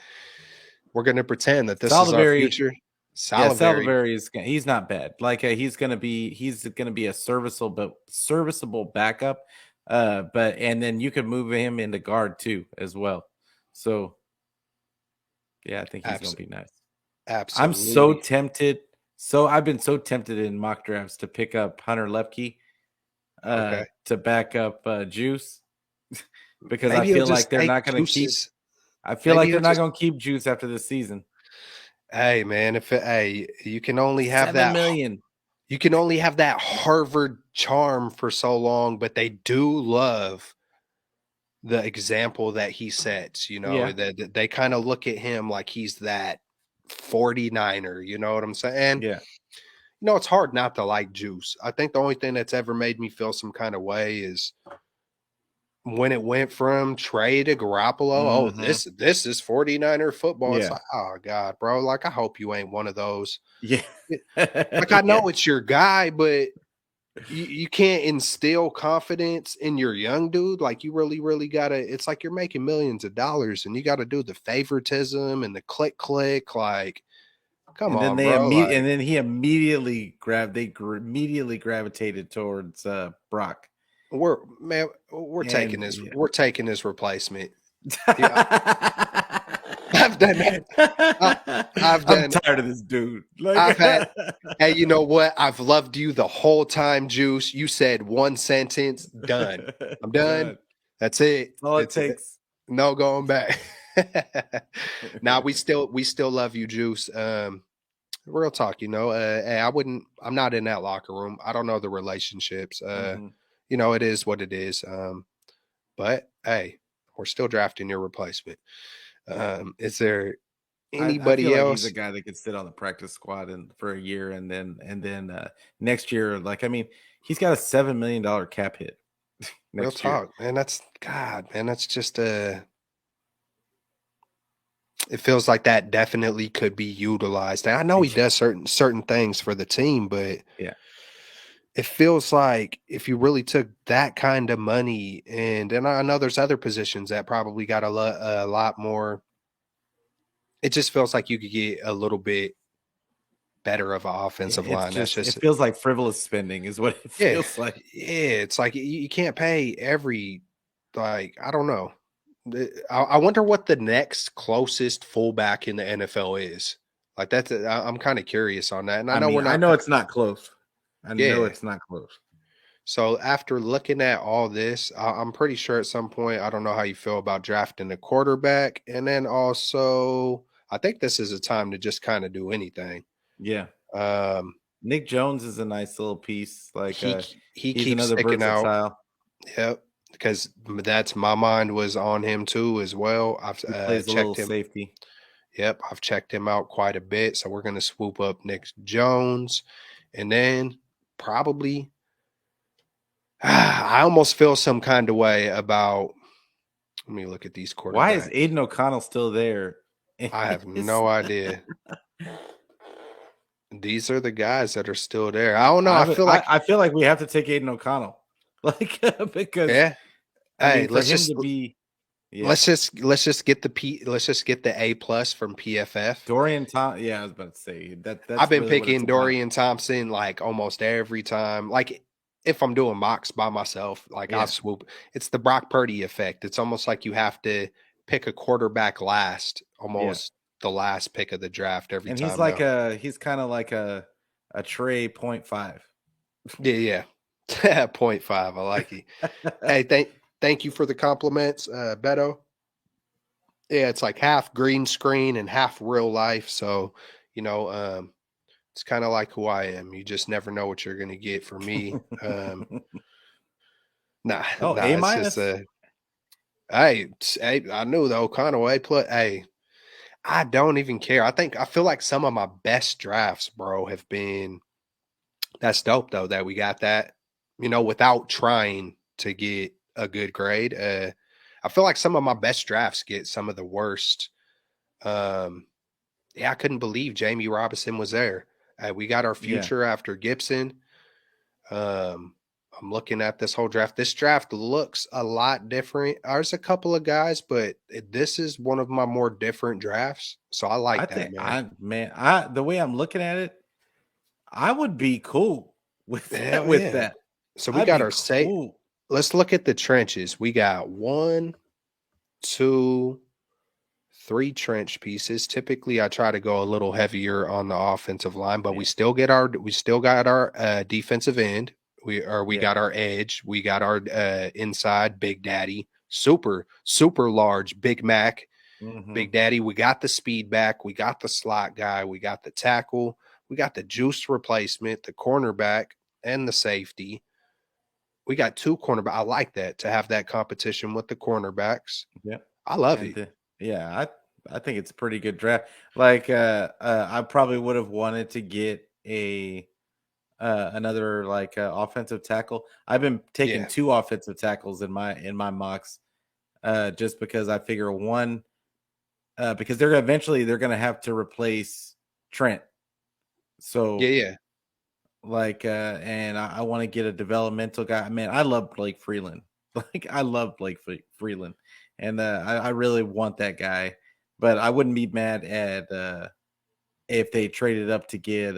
we're gonna pretend that this is our Saliveri. future. Yeah, Salivary, Saliveri is he's not bad. Like he's gonna be a serviceable backup. But and then you could move him into guard too as well. So yeah, I think he's gonna abs- be nice. I'm so absolutely. tempted. So I've been so tempted in mock drafts to pick up Hunter Lepke Okay, to back up Juice because I maybe he'll feel just like they're take not going to keep. juices. I feel Maybe like they're he'll not just. going to keep Juice after this season. Hey man, hey, you can only have 7 million. you can only have that Harvard charm for so long, but they do love the example that he sets, you know, Yeah, that they kind of look at him like he's that 49er, you know what I'm saying? yeah. You know, it's hard not to like Juice. I think the only thing that's ever made me feel some kind of way is when it went from Trey to Garoppolo. Oh, Hmm. this is 49er football. It's Yeah, like, oh God, bro. Like, I hope you ain't one of those. yeah, Like, I yeah, know it's your guy, but you can't instill confidence in your young dude. Like you really gotta. It's like you're making millions of dollars, and you got to do the favoritism and the click. Like, come And then on, bro. Like he immediately immediately gravitated towards Brock. we're taking And this. yeah. We're taking this replacement. Yeah, I've done that. I, I've I'm done. tired of this dude. Like I've had. Hey, you know what? I've loved you the whole time, Juice. You said one sentence, done. I'm done. done. That's it. That's all it It's takes. no going back. Now we still love you, Juice. Real talk, hey, I'm not in that locker room. I don't know the relationships. Mhm. It is what it is. But hey, we're still drafting your replacement. Is there I feel anybody like he's a else? guy that could sit on the practice squad and for a year, and then next year, like I mean, he's got a $7 million cap hit Real next year. talk, man. That's God, man. That's just it feels like that definitely could be utilized. And I know he does certain things for the team, but Yeah, it feels like if you really took that kind of money, and I know there's other positions that probably got a lot more. It just feels like you could get a little bit better of an offensive it's line. That's just just it feels like frivolous spending is what it yeah, feels like. yeah. It's like you can't pay every like I don't know. I wonder what the next closest fullback in the NFL is. Like I'm kind of curious on that, and I I know we're mean, I not. know it's not close. I know Yeah. it's not close. So after looking at all this, I'm pretty sure at some point, I don't know how you feel about drafting a quarterback, and then also I think this is a time to just kind of do anything. Yeah. Um, Nick Jones is a nice little piece. Like he he's keeps another sticking out. versatile. Yep, because that's my mind was on him too as well. I've He plays a little checked him. safety. Yep, I've checked him out quite a bit. So we're gonna swoop up Nick Jones, and then probably I almost feel some kind of way about. Let me look at these Why is quarterbacks. Aiden O'Connell still there? I have It's- no idea. These are the guys that are still there. I don't know. I, I would- feel like I feel like we have to take Aiden O'Connell, like because yeah. I Hey, mean for him to be yeah let's just get the A+ from PFF. Dorian Tom. Yeah, I was about to say I've that's been really what it's picking about. Dorian Thompson like almost every time. Like if I'm doing mocks by myself, like I'll Yeah, swoop. It's the Brock Purdy effect. It's almost like you have to pick a quarterback last, yeah, almost the last pick of the draft every and he's time like now. he's kind of like a Trey 0.5. Yeah, yeah. Point 0.5. I like it. Hey, thank you for the compliments, Beto. Yeah, it's like half green screen and half real life. So, you know, it's kind of like who I am. You just never know what you're going to get from me. Nah, Oh, A nah. It's just minus. hey, I knew the O'Connell A plus. Hey, I don't even care. I feel like some of my best drafts, bro, have been. That's dope though that we got that. Without trying to get a good grade. I feel like some of my best drafts get some of the worst. Um, yeah, I couldn't believe Jamie Robinson was there. We got our Yeah, future after Gibson. Um, I'm looking at this whole draft. This draft looks a lot different. There's a couple of guys, but this is one of my more different drafts. So I I like that, think man. I man I the way I'm looking at it, I would be cool with that. Hell With yeah. that, So we I'd got be our say. cool. Let's look at the trenches. We got one, two, three trench pieces. Typically, I try to go a little heavier on the offensive line, but we Yeah, still got our defensive end. We yeah. got our edge. We got our inside Big Daddy, super large Big Mac, Hmm. Big Daddy. We got the speed back. We got the slot guy. We got the tackle. We got the juice replacement, the cornerback, and the safety. We got two cornerback. I like that to have that competition with the cornerbacks. Yeah, I love and it. yeah, I think it's a pretty good draft. Like, I probably would have wanted to get a another like offensive tackle. I've been taking Yeah. two offensive tackles in my mocks, just because I figure one, because they're going to have to replace Trent. Yeah, So yeah. And I want to get a developmental guy. Man, I love Blake Freeland. Like I love Blake Freeland, and I really want that guy. But I wouldn't be mad at if they traded up to get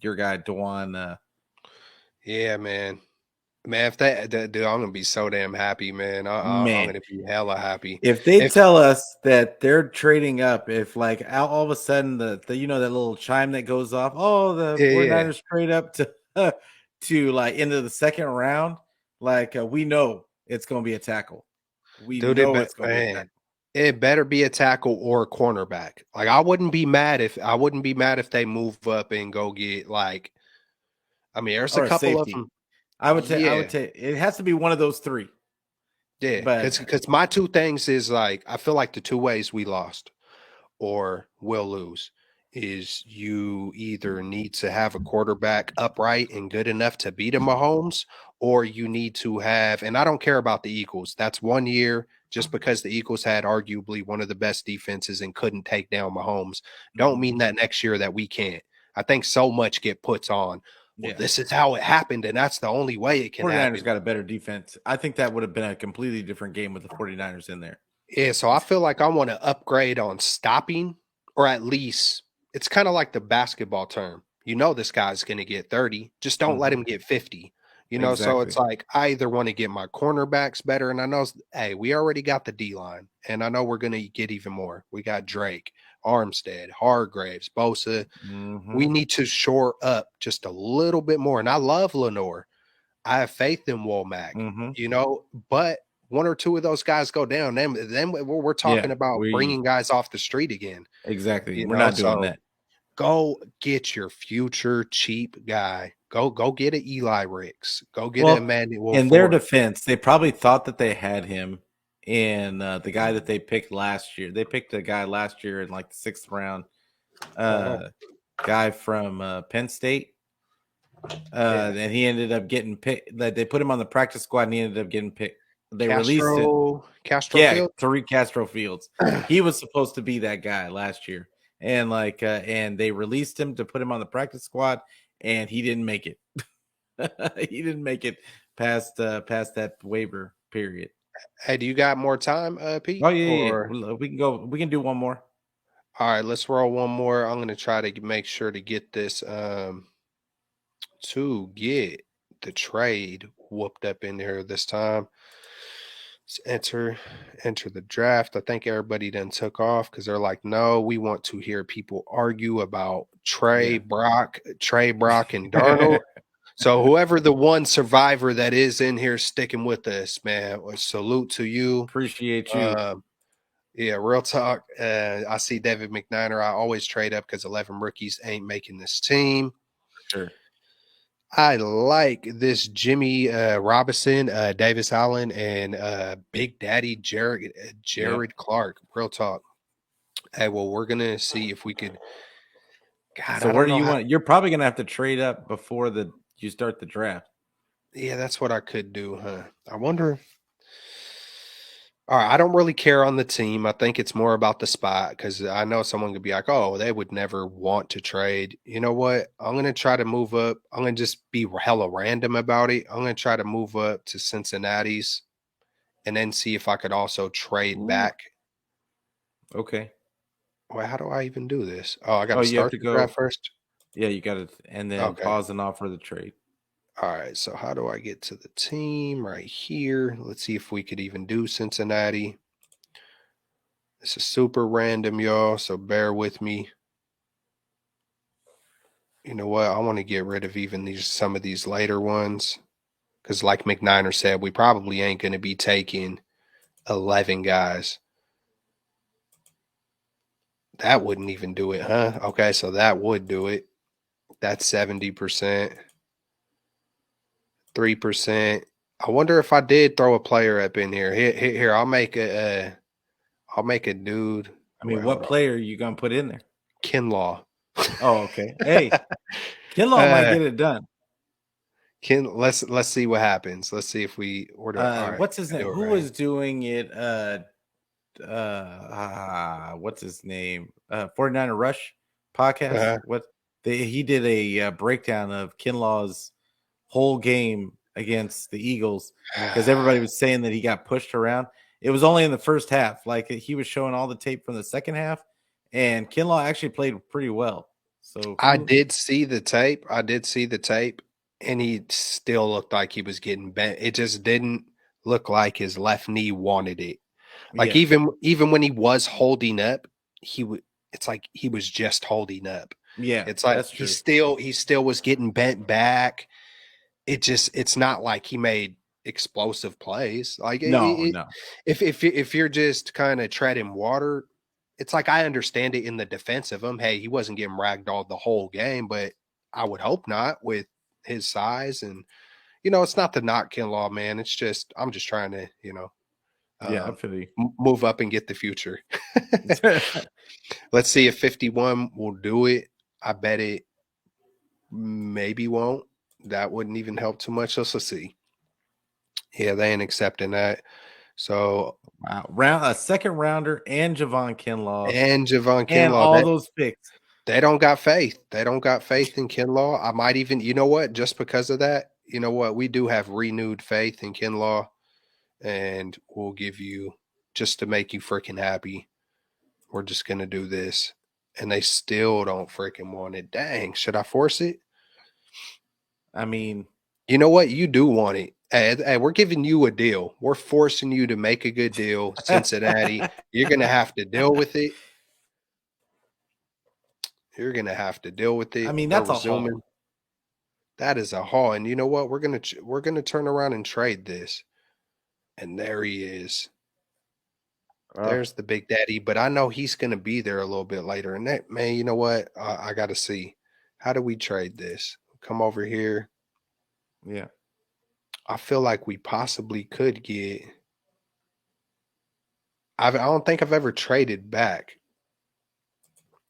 your guy Dewan. Yeah, man. Man, if that dude, I'm gonna be so damn happy, man. I'm Man, gonna be hella happy. if they If tell us that they're trading up, if like all of a sudden the you know that little chime that goes off, oh the yeah, yeah, 49ers trade up to to like into the second round, like we know it's going to be a tackle. We dude, know it's going to be a man, tackle. it better be a tackle or a cornerback. Like I wouldn't be mad if they move up and go get like. I mean, there's a Or a couple of safety. them. I would Yeah, take it has to be one of those three. yeah. But Because my two things is like I feel like the two ways we lost or will lose is you either need to have a quarterback upright and good enough to beat a Mahomes, or you need to have, and I don't care about the Eagles. That's 1 year just because the Eagles had arguably one of the best defenses and couldn't take down Mahomes. Don't Mhm. mean that next year that we can't. I think so much get puts on. Well, Yeah. this is how it happened, and that's the only way it can 49ers happen. got a better defense. I think that would have been a completely different game with the 49ers in there. Yeah, so I feel like I want to upgrade on stopping, or at least it's kind of like the basketball term. You know, this guy's going to get 30. Just don't let Mhm. him get 50. So it's Exactly. like I either want to get my cornerbacks better, and I know, hey, we already got the D line, and I know we're going to get even more. We got Drake, Armstead, Hargraves, Bosa. We Mhm. need to shore up just a little bit more. And I love Lenore. I have faith in Womack, Mhm. but one or two of those guys go down, then we're talking Yeah, about we bringing guys off the street again, exactly. We're not doing so that. go get your future cheap guy. Go get an Eli Ricks. Go get an Well, Emmanuel in their Ford. defense, they probably thought that they had him in the guy that they picked last year. They picked a guy last year in like the 6th round, Uh-huh. uh, guy from Penn State, Yeah. and he ended up getting picked. That they put him on the practice squad, and he ended up getting picked. They released it. Castro Yeah, Field. Tariq Castro Fields. He was supposed to be that guy last year, and and they released him to put him on the practice squad, and he didn't make it. He didn't make it past that waiver period. Hey, do you got more time, Oh Pete? yeah, yeah, yeah. Or We can go. We can do one more. all right, let's roll one more. I'm gonna try to make sure to get this to get the trade whooped up in here this time. Let's enter the draft. I think everybody then took off because they're like, no, we want to hear people argue about Yeah. Trey, Brock, and Darnold. So whoever the one survivor that is in here sticking with us, man, salute to you. Appreciate you. Um, yeah, real talk. I see David McNiner. I always trade up because 11 rookies ain't making this team. Sure. I like this Jimmy Robinson, Davis Allen, and Big Daddy Yeah. Jared Clark. Real talk. Hey, well, we're gonna see if we could. God, So I where don't do know you how. want? You're probably gonna have to trade up before you start the draft. Yeah, that's what I could do, huh? I wonder. All right, I don't really care on the team. I think it's more about the spot because I know someone could be like, "Oh, they would never want to trade." You know what? I'm gonna try to move up. I'm gonna just be hella random about it. I'm gonna try to move up to Cincinnati's and then see if I could also trade Ooh. back. Okay. Well, how do I even do this? Oh, I got Oh, to you have start to the draft go. first. Yeah, you got it, and then Okay. pause and offer the trade. All right. So how do I get to the team right here? Let's see if we could even do Cincinnati. This is super random, y'all. So bear with me. You know what? I want to get rid of even some of these later ones because, like McNiner said, we probably ain't going to be taking 11 guys. That wouldn't even do it, huh? Okay, so that would do it. That's 70%. 3%. I wonder if I did throw a player up in here. Here, I'll make a dude. I mean, Wait, what hold on. player are you gonna put in there? Kinlaw. Oh, okay. Hey, Kinlaw might uh, get it done. let's see what happens. Let's see if we order. All right, What's his I name? do it Who right. was doing it? What's his name? 49er Rush podcast. Uh-huh. What? he did a breakdown of Kinlaw's whole game against the Eagles because everybody was saying that he got pushed around. It was only in the first half. Like he was showing all the tape from the second half, and Kinlaw actually played pretty well. So I did see the tape. I did see the tape, and he still looked like he was getting bent. It just didn't look like his left knee wanted it. Like yeah, even when he was holding up, he would. It's like he was just holding up. yeah, It's like that's true. he still was getting bent back. It's not like he made explosive plays. Like No, no, if you're just kind of treading water, it's like I understand it in the defense of him. Hey, he wasn't getting ragdolled the whole game, but I would hope not with his size. And it's not the knock Kinlaw, man. It's just I'm just trying to yeah, I um, feel you. move up and get the future. Let's see if 51 will do it. I bet it maybe won't. That wouldn't even help too much. Let's see. Yeah, they ain't accepting that. So Wow, a second rounder and Javon Kinlaw and Javon and Kinlaw, all those picks. they don't got faith. They don't got faith in Kinlaw. I might even, you know what? Just because of that, you know what? We do have renewed faith in Kinlaw, and we'll give you just to make you freaking happy. We're just gonna do this, and they still don't freaking want it. Dang, should I force it? I mean, You know what? You do want it. Hey, we're giving you a deal. We're forcing you to make a good deal, Cincinnati. You're gonna have to deal with it. You're gonna have to deal with I it. mean We're that's a haul. resuming. That is a haul, and you know what? We're gonna turn around and trade this. And there he is. Uh, There's the big daddy. But I know he's gonna be there a little bit later. And that man, you know what? I got to see. How do we trade this? Come over here. yeah. I feel like we possibly could get. I don't think I've ever traded back.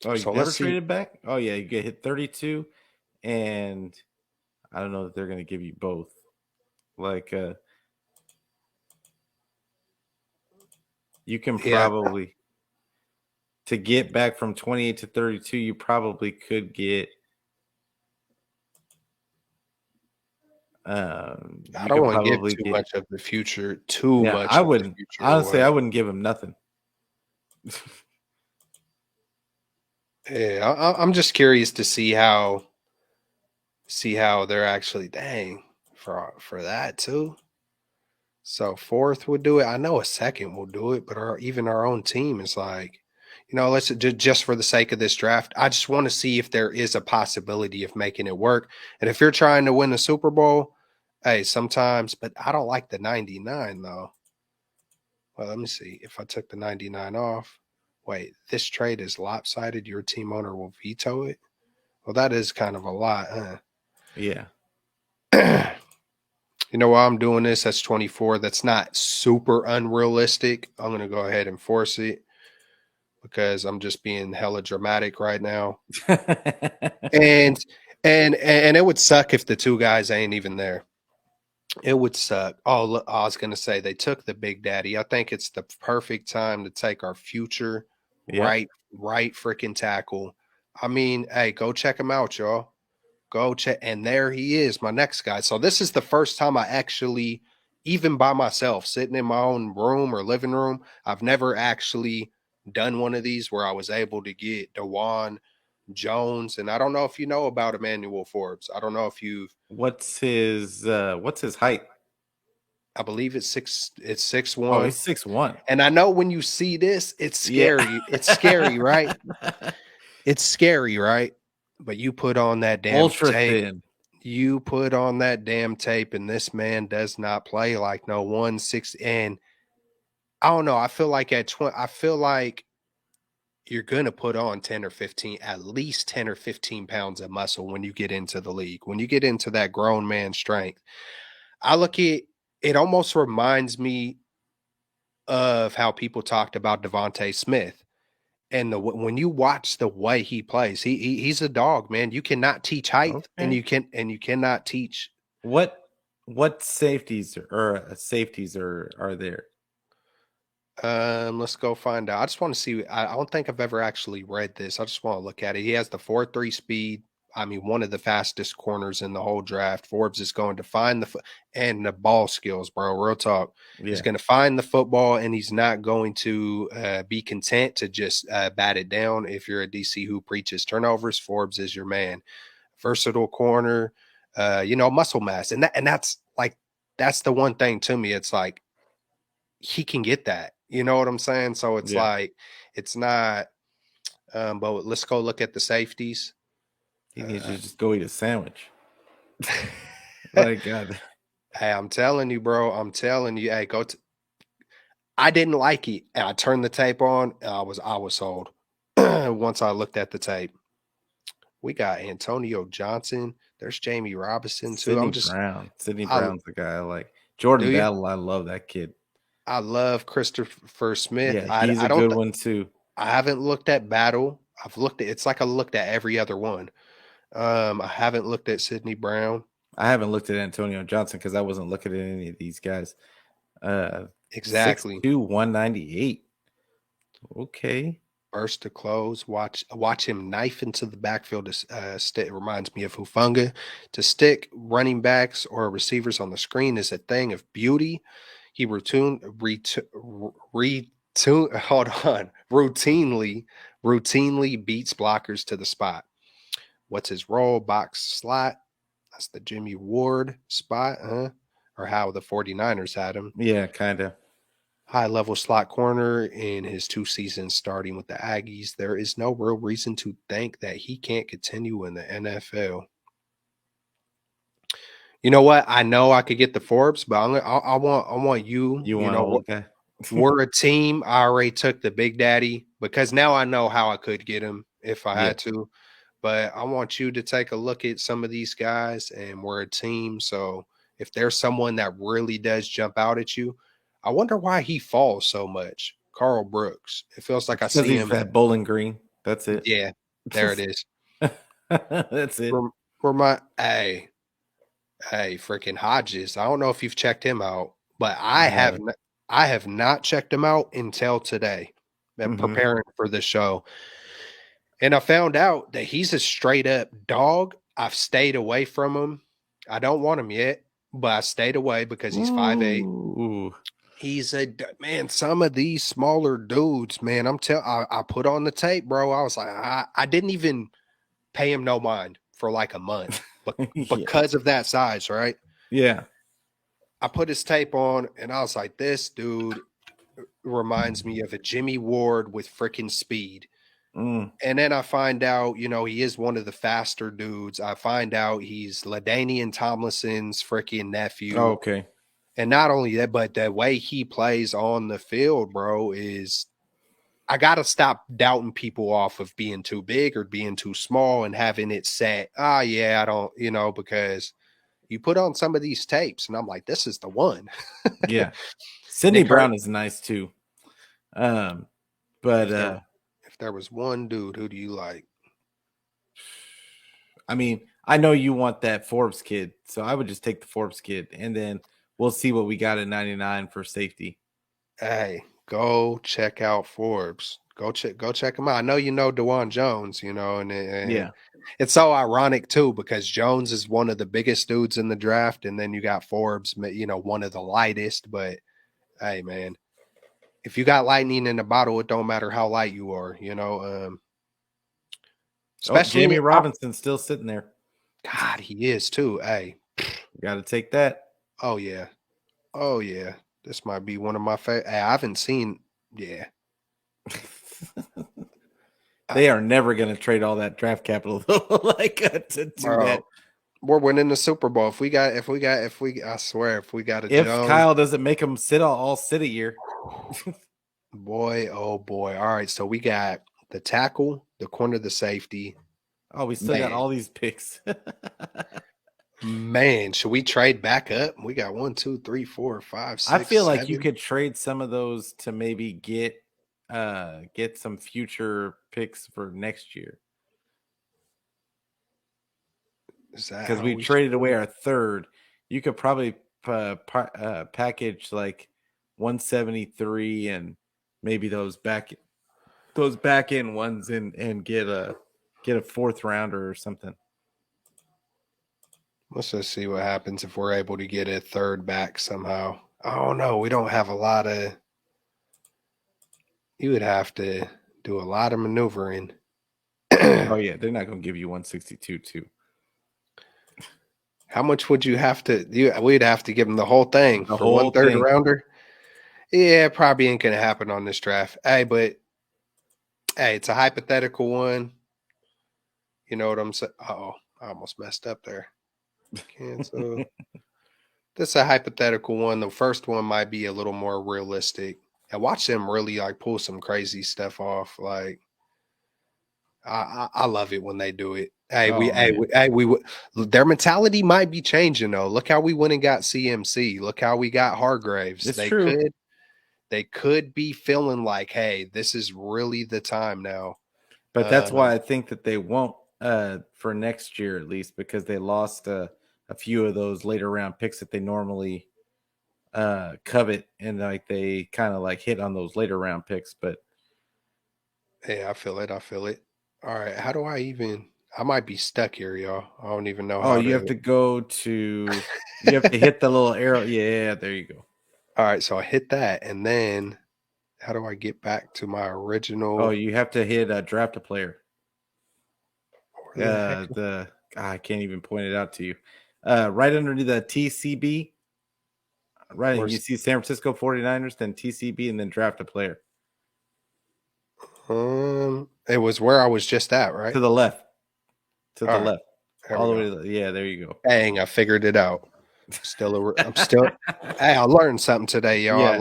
Oh, So you've let's never see. traded back? Oh yeah, you get hit 32, and I don't know that they're gonna give you both. Like you can Yeah, probably to get back from 28 to 32, you probably could get I you don't could want to give probably too get much of the future. Too yeah, much I of the wouldn't future honestly I away. wouldn't give him nothing. Yeah, I'm just curious to see how they're actually dang for that too. So fourth would do it. I know a second will do it, but even our own team is like, let's just for the sake of this draft. I just want to see if there is a possibility of making it work. And if you're trying to win the Super Bowl, hey, sometimes, but I don't like the 99 though. Well, let me see. If I took the 99 off, wait, this trade is lopsided. Your team owner will veto it. Well, that is kind of a lot, Yeah. huh? You know why I'm doing this? That's 24. That's not super unrealistic. I'm going to go ahead and force it because I'm just being hella dramatic right now. And and it would suck if the two guys ain't even there. It would suck. Oh, look, I was going to say they took the big daddy. I think it's the perfect time to take our future Yep. right freaking tackle. I mean, hey, go check him out, y'all. Go check. And there he is, my next guy. So this is the first time I actually, even by myself, sitting in my own room or living room, I've never actually done one of these where I was able to get Dewan Jones. And I don't know if you know about Emmanuel Forbes. I don't know if you've, What's his height? I believe it's six Oh, one. he's 6'1". And I know when you see this, it's Yeah. scary. It's scary, right? It's scary, right? But you put on that damn Ultra tape. thin. You put on that damn tape, and this man does not play like no 160. And I don't know. I feel like at 20, I feel like you're gonna put on 10 or 15, at least 10 or 15 pounds of muscle when you get into the league. When you get into that grown man strength, I look at it almost reminds me of how people talked about Devontae Smith. And when you watch the way he plays, he's a dog, man. You cannot teach height, and Okay. you cannot teach. What what safeties are there? Let's go find out. I just want to see. I don't think I've ever actually read this. I just want to look at it. He has the 4.3 speed. one of the fastest corners in the whole draft. Forbes is going to find and the ball skills, bro. Real talk. He's Yeah. going to find the football, and he's not going to be content to just bat it down. If you're a DC who preaches turnovers, Forbes is your man. Versatile corner, muscle mass, and that's the one thing to me. It's like he can get that. You know what I'm saying? So it's Yeah. like it's not. But let's go look at the safeties. He needs to just go eat a sandwich. Like God. Hey, I'm telling you, bro. I'm telling you. Hey, I didn't like it. I turned the tape on. I was sold. Once I looked at the tape, we got Antonio Johnson. There's Jamie Robinson too. Sidney I Brown's the guy I like. Jordan do you? Battle, I love that kid. I love Christopher Smith. Yeah, I he's I a don't. good one too. I haven't looked at Battle. I've looked at. It's like I looked at every other one. I haven't looked at Sidney Brown. I haven't looked at Antonio Johnson because I wasn't looking at any of these guys. Exactly. 6'2", 198. Okay. Burst to close. Watch him knife into the backfield. It reminds me of Hufanga. To stick running backs or receivers on the screen is a thing of beauty. He routinely beats blockers to the spot. What's his role? Box slot. That's the Jimmy Ward spot, huh? Or how the 49ers had him. Yeah, kind of. High-level slot corner in his 2 seasons starting with the Aggies. There is no real reason to think that he can't continue in the NFL. You know what? I know I could get the Forbes, but I want you. You You want know an what? old guy? We're a team. I already took the Big Daddy because now I know how I could get him if I Yeah. had to. But I want you to take a look at some of these guys, and we're a team. So if there's someone that really does jump out at you, I wonder why he falls so much. Carl Brooks. It feels like I Because see he's him. that Bowling Green. That's it. Yeah, there it is. That's it. Hey, freaking Hodges. I don't know if you've checked him out, but I haven't. I have not checked him out until today. And Mhm. preparing for the show. And I found out that he's a straight up dog. I've stayed away from him. I don't want him yet, but I stayed away because he's 5'8". Ooh. He's man. Some of these smaller dudes, man. I put on the tape, bro. I was like, I didn't even pay him no mind for like a month, but Yeah. because of that size, right? Yeah. I put his tape on, and I was like, this dude reminds me of a Jimmy Ward with freaking speed. Mm. And then I find out, he is one of the faster dudes. I find out he's LaDainian Tomlinson's freaking nephew. Oh, okay. And not only that, but the way he plays on the field, bro, is I got to stop doubting people off of being too big or being too small and having it set. Yeah, I don't, because you put on some of these tapes and I'm like, this is the one. Yeah. Sidney Brown is nice too. But if there was one dude, who do you like? I mean, I know you want that Forbes kid, so I would just take the Forbes kid, and then we'll see what we got at 99 for safety. Hey, go check out Forbes. Go check him out. I know DeJuan Jones, and Yeah. It's so ironic too because Jones is one of the biggest dudes in the draft, and then you got Forbes, one of the lightest. But hey, man, if you got lightning in the bottle, it don't matter how light you are, Especially Jamie Robinson's still sitting there. God, he is too. Hey, got to take that. Oh yeah, This might be one of my favorite. Hey, I haven't seen. Yeah. They are never going to trade all that draft capital to do that. We're winning the Super Bowl. If we got, I swear, if we got if Jones, Kyle doesn't make them all sit a year. Boy, oh boy. All right. So we got the tackle, the corner, the safety. Oh, we still got all these picks. Man, should we trade back up? We got 1, 2, 3, 4, 5, 6. I feel 7. like you could trade some of those to maybe get some future picks for next year. Because we traded away our third. You could probably package like 173 and maybe those back end ones and get a fourth rounder or something. Let's just see what happens if we're able to get a third back somehow. Oh no, we don't have a lot of. You would have to do a lot of maneuvering. Oh yeah, they're not going to give you 162 too. How much would you have to? We'd have to give them the whole thing The for one whole third thing. rounder. Yeah, probably ain't gonna happen on this draft. Hey, but hey, it's a hypothetical one. You know what I'm saying? Oh, I almost messed up there. Cancel. This is a hypothetical one. The first one might be a little more realistic. I watch them really like pull some crazy stuff off. Like I love it when they do it. Oh man, Their mentality might be changing though. Look how we went and got CMC. Look how we got Hargraves. it's true. They could be feeling like, hey, this is really the time now. But that's why I think that they won't for next year at least, because they lost a few of those later round picks that they normally covet, and like they kind of like hit on those later round picks. But Hey, I feel it. I feel it. All right. How do I even? I might be stuck here, y'all. I don't even know oh, how you have to. to go to you have to hit the little arrow. Yeah, there you go. All right. So I hit that. And then how do I get back to my Oh, original? you have to hit draft a player. Where the heck? I can't even point it out to you. Right underneath the TCB, right, and you Where's, see San Francisco 49ers, then TCB, and then draft a player. it was where I was just at, right? To the left. To the All right. left. There we All the go. way to the, yeah, there you go. Dang, I figured it out. I'm still, hey, I learned something today, y'all. Yeah.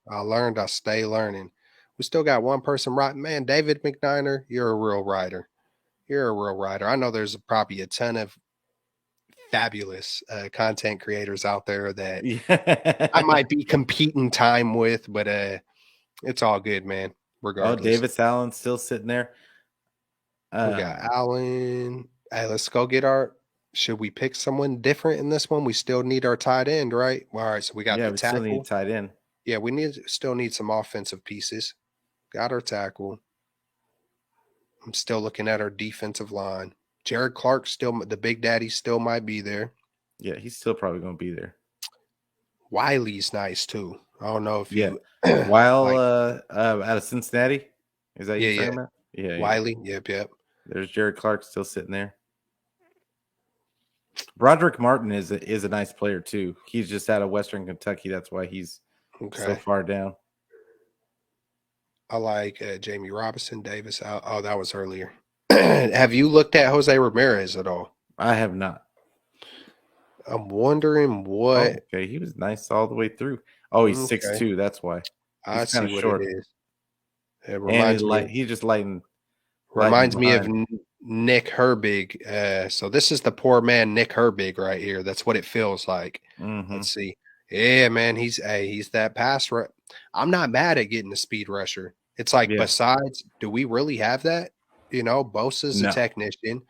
I learned, I stay learning. We still got one person right. Man, David McNiner, you're a real writer. You're a real writer. I know there's probably a ton of fabulous content creators out there that I Yeah. might be competing time with, but it's all good, man. Oh, Regardless, Davis Allen still sitting there. we got Um, Allen. Hey, let's go get our. Should we pick someone different in this one? We still need our tight end, right? All right, so we got yeah, the we still need a tackle. tight end. Yeah, still need some offensive pieces. Got our tackle. I'm still looking at our defensive line. Jared Clark still the big daddy still might be there. Yeah, he's still probably going to be there. Wiley's nice too. I don't know if Yeah. you While like. out of Cincinnati, is that Yeah, you're yeah. talking about? Yeah, yeah. Wiley. Yep, yep. There's Jared Clark still sitting there. Broderick Martin is a nice player too. He's just out of Western Kentucky. That's why he's so Okay. far down. I like Jamie Robinson Davis. Oh, that was earlier. Have you looked at Jose Ramirez at all? I have not. I'm wondering Oh, what. okay. He was nice all the way through. Oh, he's Okay, 6'2". That's why I he's kind see of what it short, is. It and reminds me of he's just lighting reminds me of behind. Nick Herbig. So this is the poor man Nick Herbig right here. That's what it feels like. Mm-hmm. Let's see. Yeah, man, he's that pass. I'm not mad at getting a speed rusher. It's like Yeah. besides, do we really have that? You know, Bosa's a No. technician.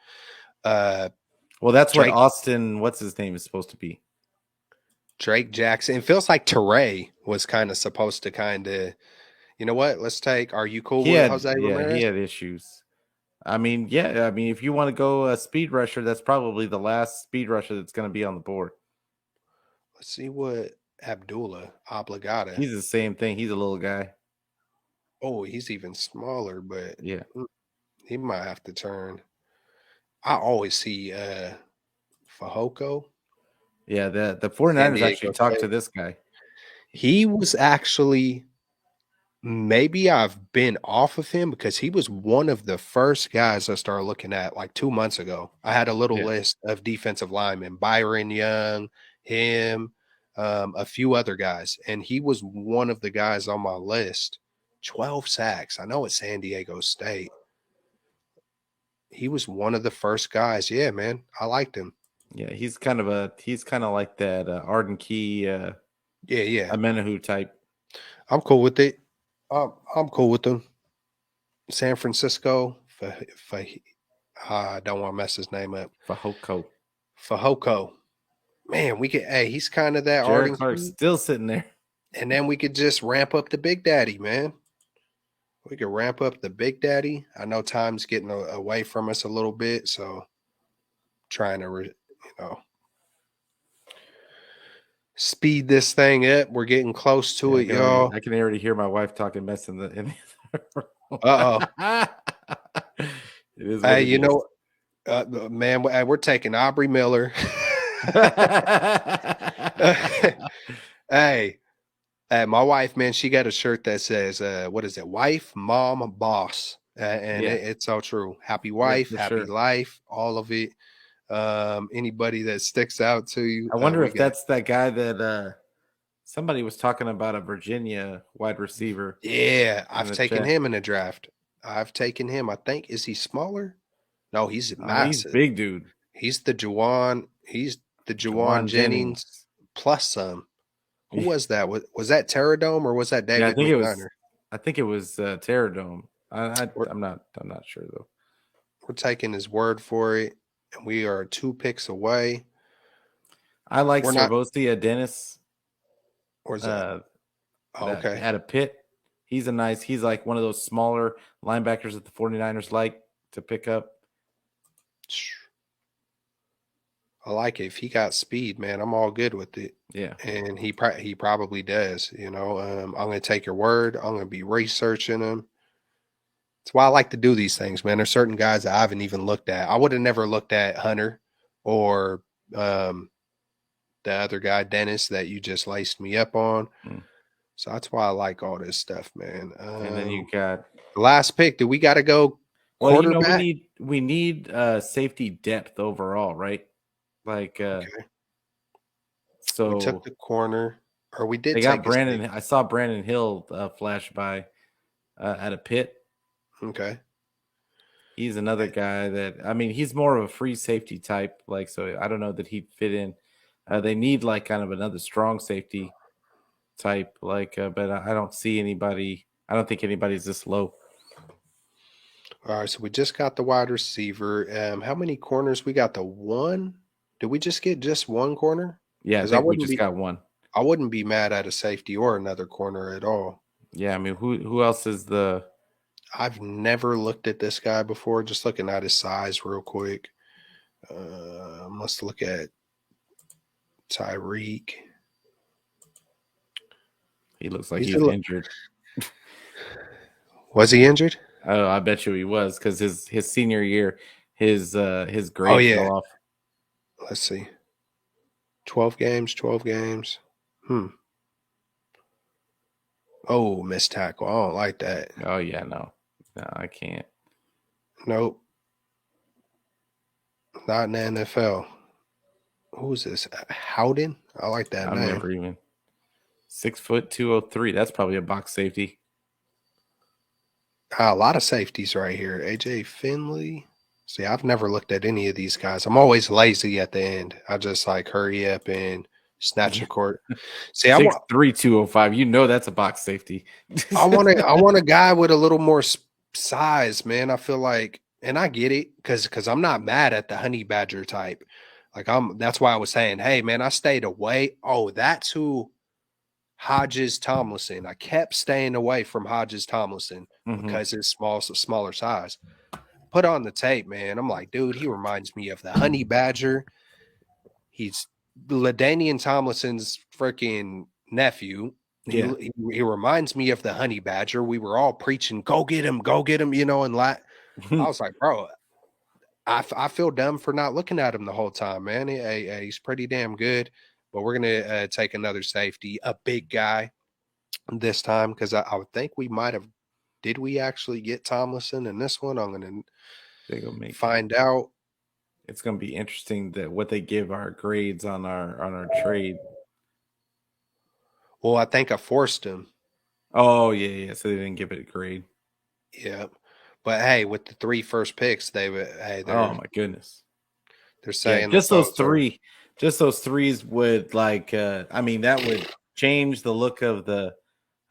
Uh, Well, that's what Drake Austin. What's his name is supposed to be. Drake Jackson. It feels like Teray was kind of supposed to kind of, you know what? Let's take. Are you cool with Jose He Ramirez? had issues. I mean, yeah. I mean, if you want to go a speed rusher, that's probably the last speed rusher that's going to be on the board. Let's see what Abdullah Obligata. He's the same thing. He's a little guy. Oh, he's even smaller, but Yeah. he might have to turn. I always see Fahoko, Yeah. The San 49ers actually Diego talked to State. this guy. He was actually maybe I've been off of him because he was one of the first guys I started looking at like 2 months ago. I had a little Yeah. list of defensive linemen, Byron Young, him, a few other guys, and he was one of the guys on my list. 12 sacks. I know it's San Diego State. He was one of the first guys. Yeah, man. I liked him. Yeah. He's kind of like that Arden Key, Yeah, yeah. Amenahu type. I'm cool with it. I'm cool with them. San Francisco. I don't want to mess his name up. Fahoko. Fahoko. Man, we could. Hey, he's kind of that Jared Arden Clark's Key, still sitting there. and then we could just ramp up the Big Daddy, man. We could ramp up the Big Daddy. I know time's getting away from us a little bit, so trying to, you know, speed this thing up. We're getting close to Yeah, it, y'all. I can already hear my wife talking mess in the other Uh-oh. room. It is what Hey, it is. man, we're taking Aubrey Miller. Hey, my wife, man, she got a shirt that says, what is it? Wife, mom, boss. And Yeah, it's all true. Happy yep, wife, for happy sure. life, all of it. Anybody that sticks out to you, I wonder we if got. that's that guy that somebody was talking about, a Virginia wide receiver Yeah, in I've the taken chat. him in a draft. I've taken him. I think, is he smaller? No, he's He's massive. big dude. He's the Juwan Jawan Jennings Jennings. plus some. Who was that? Was that Terradome or was that Yeah, David McNiner? I think it was Terradome. We're, I'm not sure though. we're taking his word for it, and we are 2 picks away. I like We're not. Servosia Dennis Where's that? uh Oh, that okay. had a pit. He's like one of those smaller linebackers that the 49ers like to pick up. I like it. If he got speed, man, I'm all good with it. Yeah. And he probably does. I'm gonna take your word. I'm gonna be researching him. That's why I like to do these things, man. There's certain guys that I haven't even looked at. I would have never looked at Hunter or um, the other guy, Dennis, that you just laced me up on. Mm. So that's why I like all this stuff, man. And then you got, The last pick, do we got to go well, quarterback? we need safety depth overall, right? Like Okay. We took so the corner, or we did they got take a Brandon. safety. I saw Brandon Hill flash by at a pit. Okay. He's another guy that, I mean, he's more of a free safety type. Like, so I don't know that he'd fit in. They need like kind of another strong safety type, like, but I don't see anybody. I don't think anybody's this low. All right. So we just got the wide receiver. How many corners? We got the one. Did we just get just one corner? Yeah, I Because I think we wouldn't just be got one. I wouldn't be mad at a safety or another corner at all. Yeah, I mean, who else is the? I've never looked at this guy before. Just looking at his size real quick. Let's look at Tyreek. He looks like He's he's injured. Was he injured? Oh, I bet you he was, because his senior year, his Oh grade yeah. fell off. Let's see. 12 games, 12 games. Oh, missed tackle. I don't like that. Oh yeah, no, I can't. Nope. Not in the NFL. Who is this? Howden? I like that I've name. never even 6'2", 203. That's probably a box safety. A lot of safeties right here. AJ Finley. See, I've never looked at any of these guys. I'm always lazy at the end. I just like hurry up and snatch a court. See, 6'3", 205. You know that's a box safety. I want a guy with a little more size, man. I feel like, and I get it because I'm not mad at the honey badger type. Like that's why I was saying, hey, man, I stayed away. Oh, that's who Hodges Tomlinson. I kept staying away from Hodges Tomlinson because his smaller size. Put on the tape, man. I'm like, dude, he reminds me of the honey badger. He's LaDainian Tomlinson's freaking nephew. Yeah. He reminds me of the honey badger. We were all preaching, go get him, and I was like, bro, I feel dumb for not looking at him the whole time, man. He's pretty damn good. But we're gonna take another safety, a big guy this time, because I would think we might have. Did we actually get Tomlinson in this one? I'm gonna find out. It's gonna be interesting that what they give our grades on our trade. Well, I think I forced him. Oh yeah. So they didn't give it a grade. Yeah, but hey, with the 3 first picks, they're Oh my goodness. they're saying Just that's those also three. Just those threes would, like, I mean, that would change the look of the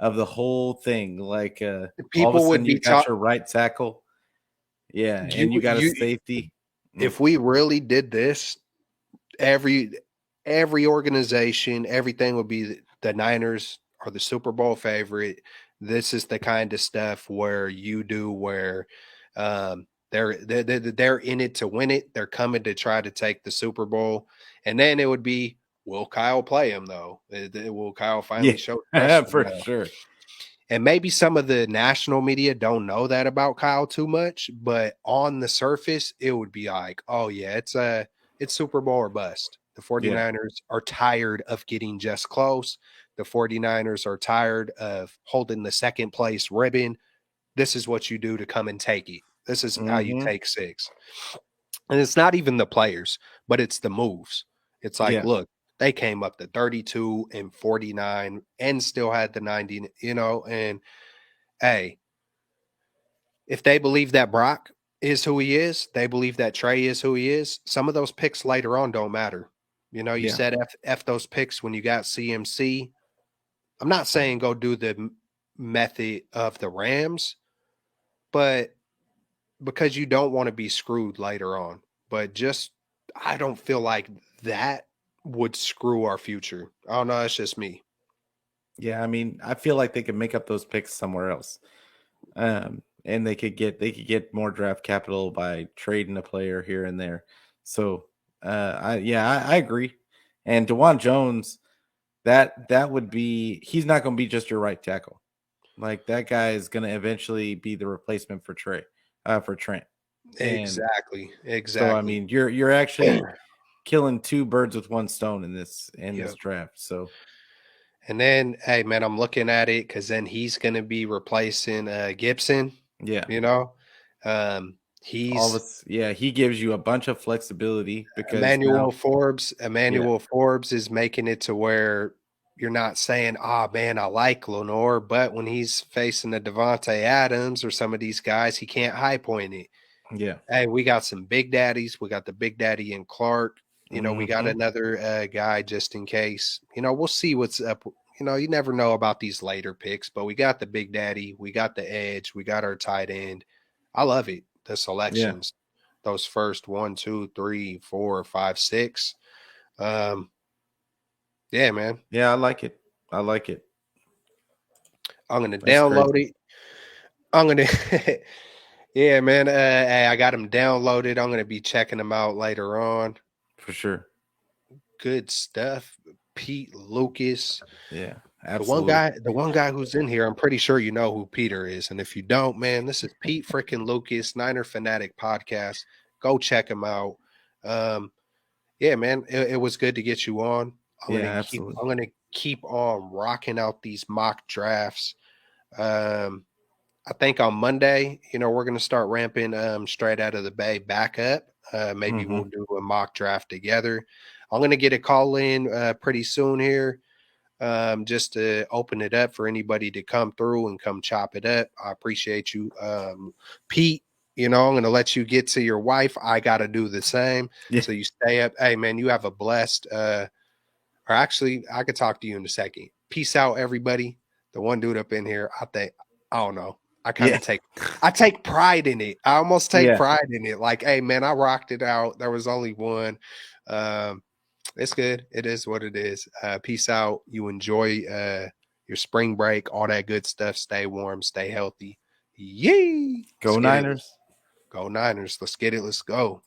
whole thing. Like, all of a people would sudden be you got taught. your right tackle. Yeah, and you got a safety. If we really did this, every organization, everything would be the Niners are the Super Bowl favorite. This is the kind of stuff where they're in it to win it. They're coming to try to take the Super Bowl, and then it would be will Kyle play him though? Will Kyle finally show Yeah, trust? for sure. And maybe some of the national media don't know that about Kyle too much, but on the surface, it would be like, oh yeah, it's Super Bowl or bust. The Yeah. 49ers are tired of getting just close. The 49ers are tired of holding the second place ribbon. This is what you do to come and take it. This is how you Mm-hmm. take 6. And it's not even the players, but it's the moves. It's like, Yeah. look, they came up to 32 and 49 and still had the 90, and hey, if they believe that Brock is who he is, they believe that Trey is who he is, some of those picks later on don't matter. You Yeah. said F those picks when you got CMC. I'm not saying go do the method of the Rams, but because you don't want to be screwed later on. But just, I don't feel like that would screw our future. I don't know. It's just me. Yeah. I mean, I feel like they could make up those picks somewhere else. And they could get more draft capital by trading a player here and there. So I agree. And DeJuan Jones, that would be, he's not going to be just your right tackle. Like, that guy is going to eventually be the replacement for Trent. And Exactly. so, I Exactly. mean, you're actually killing two birds with one stone in this Yep. draft. So And then, hey, man, I'm looking at it because then he's going to be replacing Gibson. yeah, You know, um, he's he gives you a bunch of flexibility because Emmanuel now, Forbes. yeah, Emmanuel Forbes is making it to where you're not saying, "Ah, man, I like Lenore," but when he's facing a Devontae Adams or some of these guys, he can't high point it. yeah, Hey, we got some big daddies. We got the big daddy in Clark. We got hmm another guy just in case. We'll see what's up. You never know about these later picks, but we got the big daddy. We got the edge. We got our tight end. I love it. The yeah, selections, those first 1, 2, 3, 4, 5, 6. Um, yeah, man. yeah. I like it. I like it. I'm gonna That's download crazy it. I'm gonna yeah, man. Hey, I got them downloaded. I'm gonna be checking them out later on. for sure. Good stuff. Pete Lucas. Yeah, The one absolutely. guy, the one guy who's in here, I'm pretty sure you know who Peter is. And if you don't, man, this is Pete freaking Lucas, Niner Fanatic Podcast. Go check him out. Um, yeah, man, it was good to get you on. I'm Yeah, gonna keep absolutely. I'm gonna keep on rocking out these mock drafts. Um, I think on Monday, we're gonna start ramping straight out of the bay back up. Maybe Hmm. we'll do a mock draft together. I'm gonna get a call in pretty soon here, just to open it up for anybody to come through and come chop it up. I appreciate you, Pete. I'm going to let you get to your wife. I got to do the same. Yeah, So you stay up. Hey, man, you have a blessed, or actually, I could talk to you in a second. Peace out, everybody. The one dude up in here, I don't know. I kind yeah, of I take pride in it. I almost take yeah. pride in it. Like, hey, man, I rocked it out. There was only one. Um, it's good. It is what it is. Peace out. You enjoy your spring break, all that good stuff. Stay warm, stay healthy. Yay. Let's Go get it. Niners. Go Niners. Let's get it. Let's go.